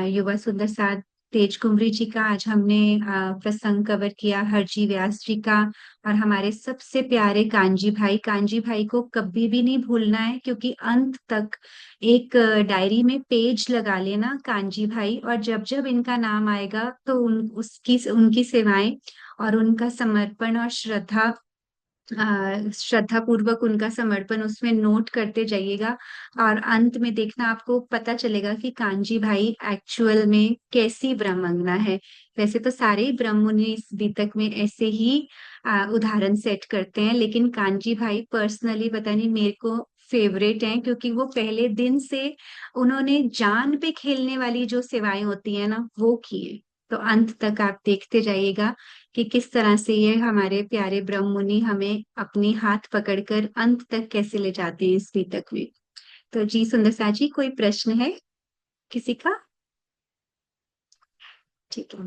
युवा सुंदर साथ तेज कुंवरी जी का आज हमने प्रसंग कवर किया, हरजी व्यास जी का, और हमारे सबसे प्यारे कांजी भाई को कभी भी नहीं भूलना है, क्योंकि अंत तक एक डायरी में पेज लगा लेना कांजी भाई, और जब जब इनका नाम आएगा तो उसकी उनकी सेवाएं और उनका समर्पण और श्रद्धा पूर्वक उनका समर्पण उसमें नोट करते जाइएगा। और अंत में देखना, आपको पता चलेगा कि कांजी भाई एक्चुअल में कैसी ब्रह्मंगना है। वैसे तो सारे ही ब्रह्म मुनि इस बीतक में ऐसे ही उदाहरण सेट करते हैं, लेकिन कांजी भाई पर्सनली पता नहीं मेरे को फेवरेट हैं, क्योंकि वो पहले दिन से उन्होंने जान पे खेलने वाली जो सेवाएं होती है ना वो की है। तो अंत तक आप देखते जाइएगा कि किस तरह से ये हमारे प्यारे ब्रह्म मुनि हमें अपनी हाथ पकड़कर अंत तक कैसे ले जाते हैं इस बीतक में। तो जी सुंदर सा जी, कोई प्रश्न है किसी का? ठीक है,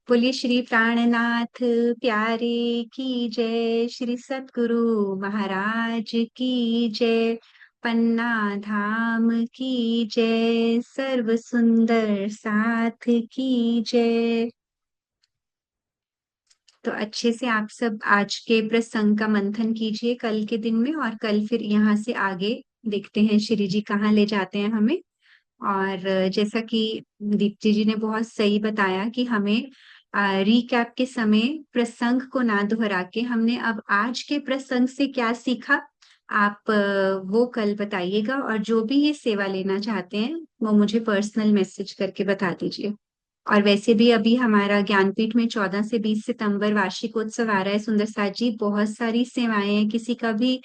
बोलिए श्री प्राणनाथ प्यारे की जय, श्री सतगुरु महाराज की जय। पन्ना धाम की जय, सर्व सुंदर साथ की जय। तो अच्छे से आप सब आज के प्रसंग का मंथन कीजिए कल के दिन में, और कल फिर यहाँ से आगे देखते हैं श्री जी कहाँ ले जाते हैं हमें। और जैसा कि दीप्ति जी ने बहुत सही बताया कि हमें रिकैप के समय प्रसंग को ना दोहरा के हमने अब आज के प्रसंग से क्या सीखा, आप वो कल बताइएगा। और जो भी ये सेवा लेना चाहते हैं वो मुझे पर्सनल मैसेज करके बता दीजिए। और वैसे भी अभी हमारा ज्ञानपीठ में 14 से 20 सितंबर वार्षिकोत्सव आ रहा है सुंदर साथ जी, बहुत सारी सेवाएं हैं। किसी का भी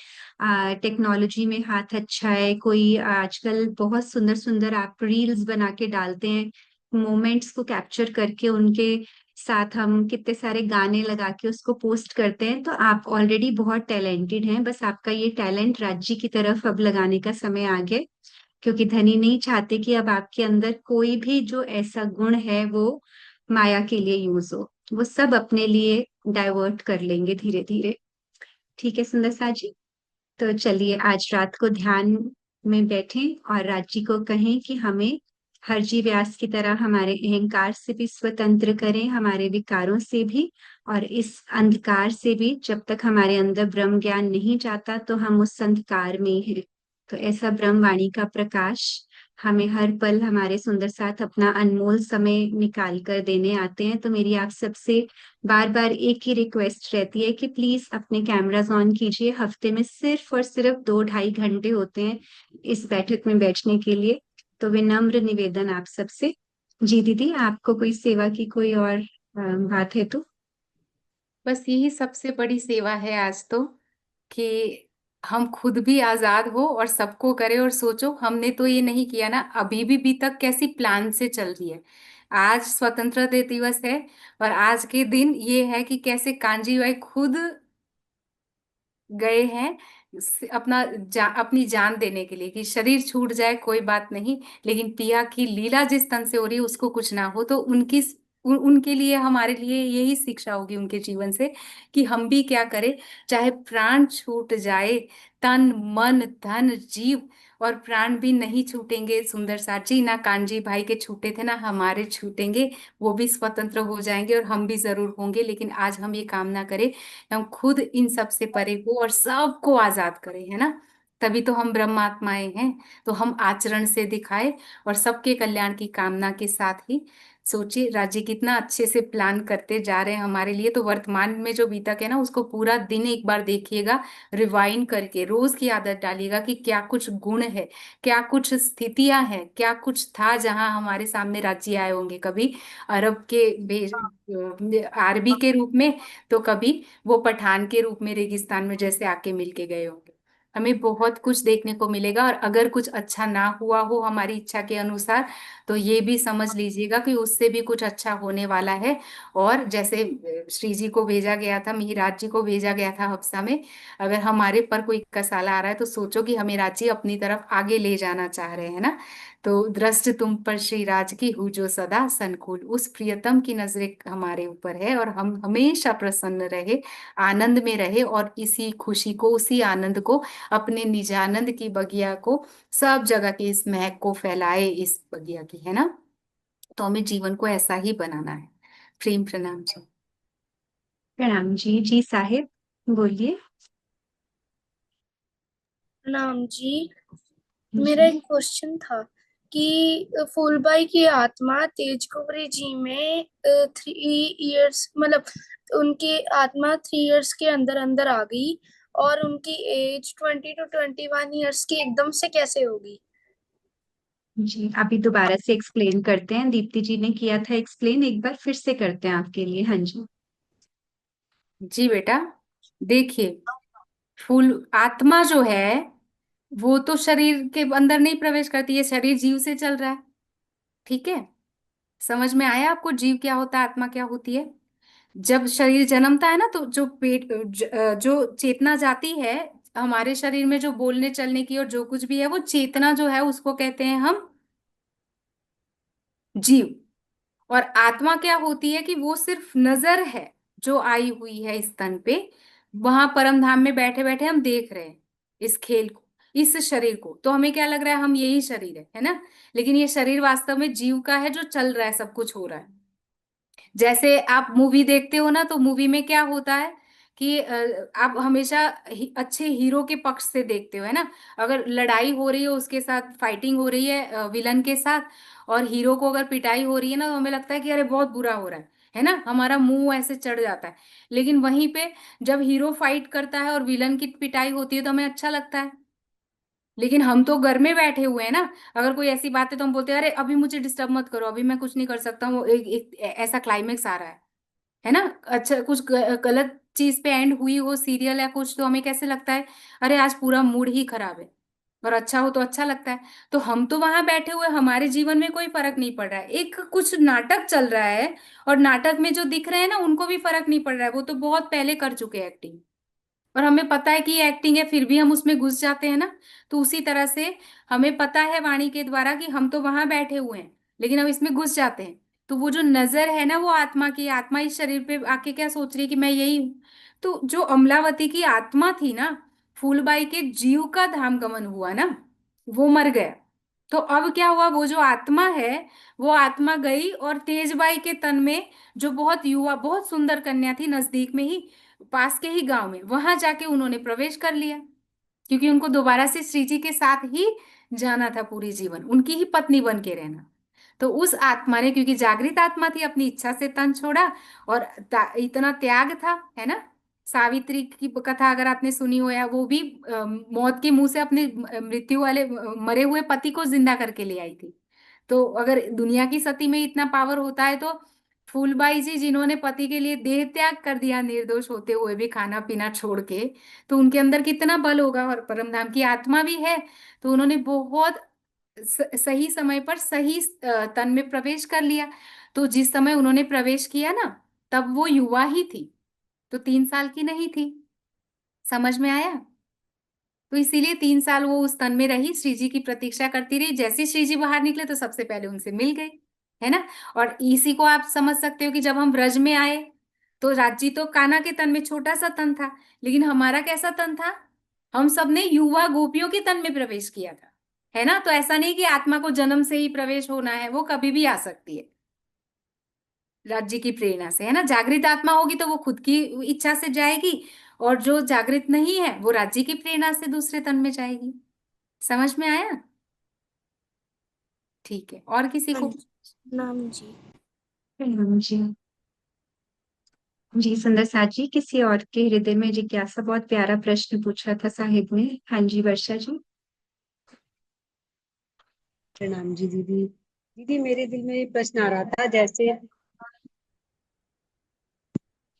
टेक्नोलॉजी में हाथ अच्छा है, कोई आजकल बहुत सुंदर सुंदर आप रील्स बना के डालते हैं, मोमेंट्स को कैप्चर करके उनके साथ हम कितने सारे गाने लगा के उसको पोस्ट करते हैं। तो आप ऑलरेडी बहुत टैलेंटेड हैं, बस आपका ये टैलेंट राज्य की तरफ अब लगाने का समय आ गया। क्योंकि धनी नहीं चाहते कि अब आपके अंदर कोई भी जो ऐसा गुण है वो माया के लिए यूज हो, वो सब अपने लिए डाइवर्ट कर लेंगे धीरे धीरे। ठीक है सुंदर सा जी। तो चलिए आज रात को ध्यान में बैठें और राज्य को कहें कि हमें हरजी व्यास की तरह हमारे अहंकार से भी स्वतंत्र करें, हमारे विकारों से भी, और इस अंधकार से भी। जब तक हमारे अंदर ब्रह्म ज्ञान नहीं जाता तो हम उस अंधकार में ही हैं। तो ऐसा ब्रह्म वाणी का प्रकाश हमें हर पल हमारे सुंदर साथ अपना अनमोल समय निकाल कर देने आते हैं। तो मेरी आप सबसे बार बार एक ही रिक्वेस्ट रहती है कि प्लीज अपने कैमरास ऑन कीजिए। हफ्ते में सिर्फ और सिर्फ 2-2.5 घंटे होते हैं इस बैठक में बैठने के लिए। तो विनम्र निवेदन आप सबसे। जी दीदी, आपको कोई सेवा की कोई और बात है तो? बस यही सबसे बड़ी सेवा है आज तो, कि हम खुद भी आजाद हो और सबको करें। और सोचो, हमने तो ये नहीं किया ना, अभी भी तक कैसी प्लान से चल रही है। आज स्वतंत्रता दिवस है और आज के दिन ये है कि कैसे कांजी भाई खुद गए हैं अपनी जान देने के लिए, कि शरीर छूट जाए कोई बात नहीं, लेकिन पिया की लीला जिस तन से हो रही है उसको कुछ ना हो। तो उनके लिए, हमारे लिए यही शिक्षा होगी उनके जीवन से, कि हम भी क्या करें, चाहे प्राण छूट जाए, तन मन धन जीव, और प्राण भी नहीं छूटेंगे सुंदर साथ जी, ना कांजी भाई के छूटे थे ना हमारे छूटेंगे। वो भी स्वतंत्र हो जाएंगे और हम भी जरूर होंगे। लेकिन आज हम ये कामना करें, हम खुद इन सब से परे हो और सबको आजाद करें, है ना। तभी तो हम ब्रह्मात्माएं हैं। तो हम आचरण से दिखाए और सबके कल्याण की कामना के साथ ही। सोचिए राज्य कितना अच्छे से प्लान करते जा रहे हैं हमारे लिए। तो वर्तमान में जो बीतक है ना, उसको पूरा दिन एक बार देखिएगा, रिवाइंड करके रोज की आदत डालिएगा कि क्या कुछ गुण है, क्या कुछ स्थितियां हैं, क्या कुछ था जहां हमारे सामने राज्य आए होंगे। कभी अरब के आरबी के रूप में, तो कभी वो पठान के रूप में रेगिस्तान में जैसे आके मिलके गए होंगे। हमें बहुत कुछ देखने को मिलेगा। और अगर कुछ अच्छा ना हुआ हो हमारी इच्छा के अनुसार, तो ये भी समझ लीजिएगा कि उससे भी कुछ अच्छा होने वाला है। और जैसे श्री जी को भेजा गया था, मिहिराज जी को भेजा गया था हफ्सा में, अगर हमारे पर कोई कसाला आ रहा है तो सोचो कि हमें राजी अपनी तरफ आगे ले जाना चाह रहे हैं ना। तो दृष्ट तुम पर श्री राज की हूँ जो सदा सनकुल, उस प्रियतम की नजरें हमारे ऊपर है, और हम हमेशा प्रसन्न रहे, आनंद में रहे, और इसी खुशी को, उसी आनंद को, अपने निजानंद की बगिया को, सब जगह की इस महक को फैलाए, इस बगिया की, है ना। तो हमें जीवन को ऐसा ही बनाना है। प्रेम प्रणाम जी। प्रणाम जी। जी साहिब, बोलिए। प्रणाम जी। मेरा जी एक क्वेश्चन था कि फूलबाई की आत्मा तेज कुंवरी जी में 3 इयर्स, मतलब उनकी आत्मा 3 इयर्स के अंदर अंदर आ गई, और उनकी एज 20 to 21 इयर्स की एकदम से कैसे होगी? जी, अभी दोबारा से एक्सप्लेन करते हैं। दीप्ति जी ने किया था एक्सप्लेन, एक बार फिर से करते हैं आपके लिए। हाँ जी। जी बेटा, देखिए, फूल आत्मा जो है वो तो शरीर के अंदर नहीं प्रवेश करती है, शरीर जीव से चल रहा है। ठीक है, समझ में आया आपको जीव क्या होता है, आत्मा क्या होती है। जब शरीर जन्मता है ना, तो जो जो चेतना जाती है हमारे शरीर में, जो बोलने चलने की और जो कुछ भी है, वो चेतना जो है उसको कहते हैं हम जीव। और आत्मा क्या होती है कि वो सिर्फ नजर है जो आई हुई है इस तन पे, वहां परम धाम में बैठे बैठे हम देख रहे हैं इस खेल को। इस शरीर को, तो हमें क्या लग रहा है हम यही शरीर है ना। लेकिन ये शरीर वास्तव में जीव का है जो चल रहा है, सब कुछ हो रहा है। जैसे आप मूवी देखते हो ना, तो मूवी में क्या होता है कि आप हमेशा अच्छे हीरो के पक्ष से देखते हो, है ना। अगर लड़ाई हो रही है, उसके साथ फाइटिंग हो रही है विलन के साथ, और हीरो को अगर पिटाई हो रही है ना, तो हमें लगता है कि अरे बहुत बुरा हो रहा है ना, हमारा मुंह ऐसे चढ़ जाता है। लेकिन वहीं पे जब हीरो फाइट करता है और विलन की पिटाई होती है तो हमें अच्छा लगता है। लेकिन हम तो घर में बैठे हुए हैं ना, अगर कोई ऐसी बात है तो हम बोलते हैं अरे अभी मुझे डिस्टर्ब मत करो, अभी मैं कुछ नहीं कर सकता हूँ, एक ऐसा क्लाइमेक्स आ रहा है ना। अच्छा, कुछ गलत चीज पे एंड हुई हो सीरियल या कुछ, तो हमें कैसे लगता है अरे आज पूरा मूड ही खराब है। और अच्छा हो तो अच्छा लगता है। तो हम तो वहां बैठे हुए, हमारे जीवन में कोई फर्क नहीं पड़ रहा है, एक कुछ नाटक चल रहा है, और नाटक में जो दिख रहे हैं ना उनको भी फर्क नहीं पड़ रहा है, वो तो बहुत पहले कर चुके हैं एक्टिंग। और हमें पता है कि ये एक्टिंग है, फिर भी हम उसमें घुस जाते हैं ना। तो उसी तरह से हमें पता है वाणी के द्वारा कि हम तो वहां बैठे हुए हैं, लेकिन हम इसमें घुस जाते हैं। तो वो जो नजर है ना, वो आत्मा की, आत्मा इस शरीर पे आके क्या सोच रही है कि मैं यही हूँ। तो जो अमलावती की आत्मा थी ना, फूलबाई के जीव का धाम गमन हुआ ना, वो मर गया। तो अब क्या हुआ, वो जो आत्मा है, वो आत्मा गई और तेजबाई के तन में, जो बहुत युवा बहुत सुंदर कन्या थी, नजदीक में ही, पास के ही गांव में, वहां जाके उन्होंने प्रवेश कर लिया। क्योंकि उनको दोबारा से श्री जी के साथ ही जाना था, पूरी जीवन उनकी ही पत्नी बन के रहना। तो उस आत्मा ने, क्योंकि जागृत आत्मा थी, अपनी इच्छा से तन छोड़ा, और इतना त्याग था, है ना। सावित्री की कथा अगर आपने सुनी हो, या वो भी मौत के मुंह से अपने मृत्यु वाले मरे हुए पति को जिंदा करके ले आई थी। तो अगर दुनिया की सती में इतना पावर होता है, तो फूलबाई जी जिन्होंने पति के लिए देह त्याग कर दिया, निर्दोष होते हुए भी खाना पीना छोड़ के, तो उनके अंदर कितना बल होगा। और परमधाम की आत्मा भी है, तो उन्होंने बहुत सही समय पर सही तन में प्रवेश कर लिया। तो जिस समय उन्होंने प्रवेश किया ना, तब वो युवा ही थी, तो 3 साल की नहीं थी। समझ में आया। तो इसीलिए 3 साल वो उस तन में रही, श्री जी की प्रतीक्षा करती रही। जैसे श्री जी बाहर निकले तो सबसे पहले उनसे मिल गई, है ना। और इसी को आप समझ सकते हो कि जब हम ब्रज में आए, तो राजी तो कान्हा के तन में छोटा सा तन था, लेकिन हमारा कैसा तन था, हम सब ने युवा गोपियों के तन में प्रवेश किया था, है ना। तो ऐसा नहीं कि आत्मा को जन्म से ही प्रवेश होना है, वो कभी भी आ सकती है राज्य की प्रेरणा से, है ना। जागृत आत्मा होगी तो वो खुद की इच्छा से जाएगी, और जो जागृत नहीं है वो राज्य की प्रेरणा से दूसरे तन में जाएगी। समझ में आया। ठीक है, और किसी हाँ को। नाम जी। प्रणाम जी। जी सुंदर साथ जी, किसी और के हृदय में जिज्ञासा, बहुत प्यारा प्रश्न पूछा था साहिब ने। हाँ जी वर्षा जी। प्रणाम जी दीदी। दीदी मेरे दिल में ये प्रश्न आ रहा था, जैसे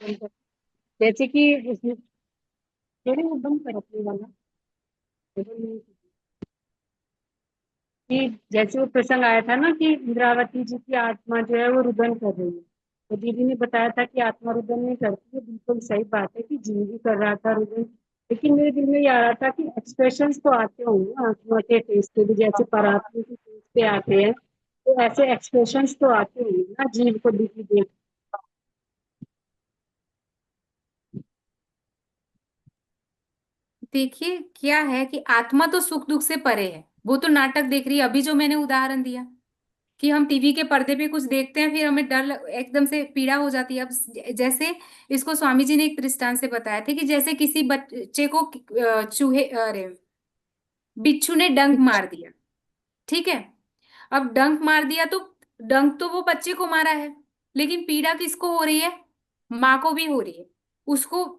जैसे कि उसमें थोड़ी वो बंद कर अपने वाला, कि जैसे वो प्रसंग आया था ना कि इंद्रावती जी की आत्मा जो है वो रुदन कर रही है, तो दीदी ने बताया था कि आत्मा रुदन नहीं करती है, बिल्कुल सही बात है कि जीव भी कर रहा था रुदन। लेकिन मेरे दिल में ये आ रहा था कि एक्सप्रेशंस तो आते होंगे ना आत्मा के फेस पे भी, जैसे परात्मा के फेस पे आते हैं, तो ऐसे एक्सप्रेशंस तो आते होंगे ना जीव को दिखी देख। देखिए क्या है कि आत्मा तो सुख दुख से परे है, वो तो नाटक देख रही है। अभी जो मैंने उदाहरण दिया कि हम टीवी के पर्दे पे कुछ देखते हैं, फिर हमें एकदम से पीड़ा हो जाती है। अब जैसे इसको स्वामी जी ने एक दृष्टांत से बताया था कि जैसे किसी बच्चे को चूहे, अरे बिच्छू ने डंक मार दिया, ठीक है। अब डंक मार दिया तो डंक तो वो बच्चे को मारा है, लेकिन पीड़ा किसको हो रही है, माँ को भी हो रही है। उसको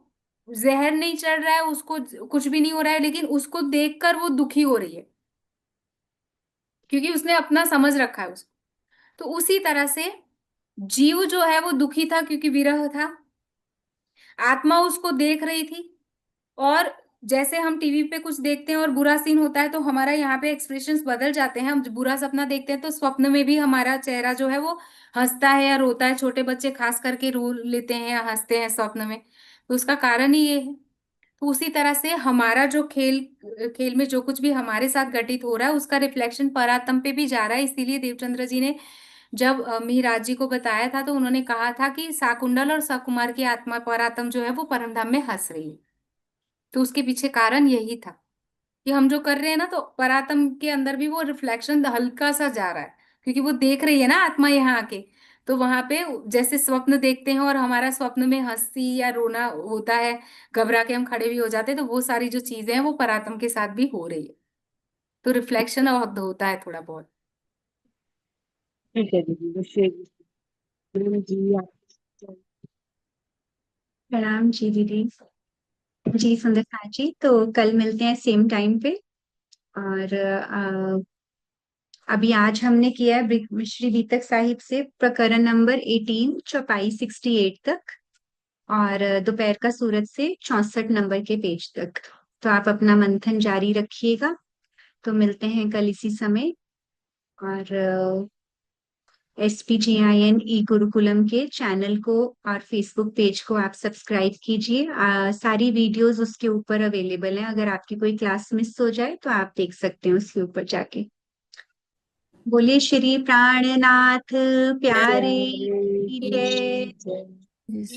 जहर नहीं चढ़ रहा है, उसको कुछ भी नहीं हो रहा है, लेकिन उसको देखकर वो दुखी हो रही है, क्योंकि उसने अपना समझ रखा है उसको। तो उसी तरह से जीव जो है वो दुखी था क्योंकि विरह था, आत्मा उसको देख रही थी। और जैसे हम टीवी पे कुछ देखते हैं और बुरा सीन होता है, तो हमारा यहाँ पे एक्सप्रेशंस बदल जाते हैं। हम बुरा सपना देखते हैं तो स्वप्न में भी हमारा चेहरा जो है वो हंसता है या रोता है। छोटे बच्चे खास करके रो लेते हैं या हंसते हैं स्वप्न में, तो उसका कारण ही ये है। तो उसी तरह से हमारा जो खेल खेल में जो कुछ भी हमारे साथ घटित हो रहा है, उसका रिफ्लेक्शन परात्म पे भी जा रहा है। इसीलिए देवचंद्र जी ने जब मिहिराज जी को बताया था, तो उन्होंने कहा था कि साकुंडल और सकुमार की आत्मा परात्म जो है वो परमधाम में हंस रही है। तो उसके पीछे कारण यही था। कि हम जो कर रहे हैं ना, तो परात्म के अंदर भी वो रिफ्लेक्शन हल्का सा जा रहा है, क्योंकि वो देख रही है ना आत्मा यहाँ आके। तो वहां पे जैसे स्वप्न देखते हैं और हमारा स्वप्न में हंसी या रोना होता है, घबरा के हम खड़े भी हो जाते हैं, तो वो सारी जो चीजें हैं वो परात्म के साथ भी हो रही है। तो रिफ्लेक्शन होता है थोड़ा बहुत। ठीक है दीदी, जी आप। प्रणाम जी दीदी। जी सुंदर जी, तो कल मिलते हैं सेम टाइम पे। और अभी आज हमने किया है श्री बीतक साहिब से प्रकरण नंबर 18 चौपाई 68 तक, और दोपहर का सूरज से 64 नंबर के पेज तक। तो आप अपना मंथन जारी रखिएगा। तो मिलते हैं कल इसी समय। और SPGIN ई गुरुकुलम के चैनल को और फेसबुक पेज को आप सब्सक्राइब कीजिए। सारी वीडियोस उसके ऊपर अवेलेबल हैं, अगर आपकी कोई क्लास मिस हो जाए तो आप देख सकते हैं उसके ऊपर जाके। बोले श्री प्राणनाथ प्यारे की जय।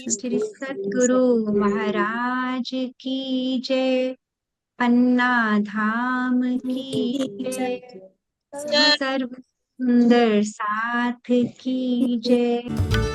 श्री सतगुरु महाराज की जय। पन्ना धाम की जय। सर्व सुंदर साथ की जय।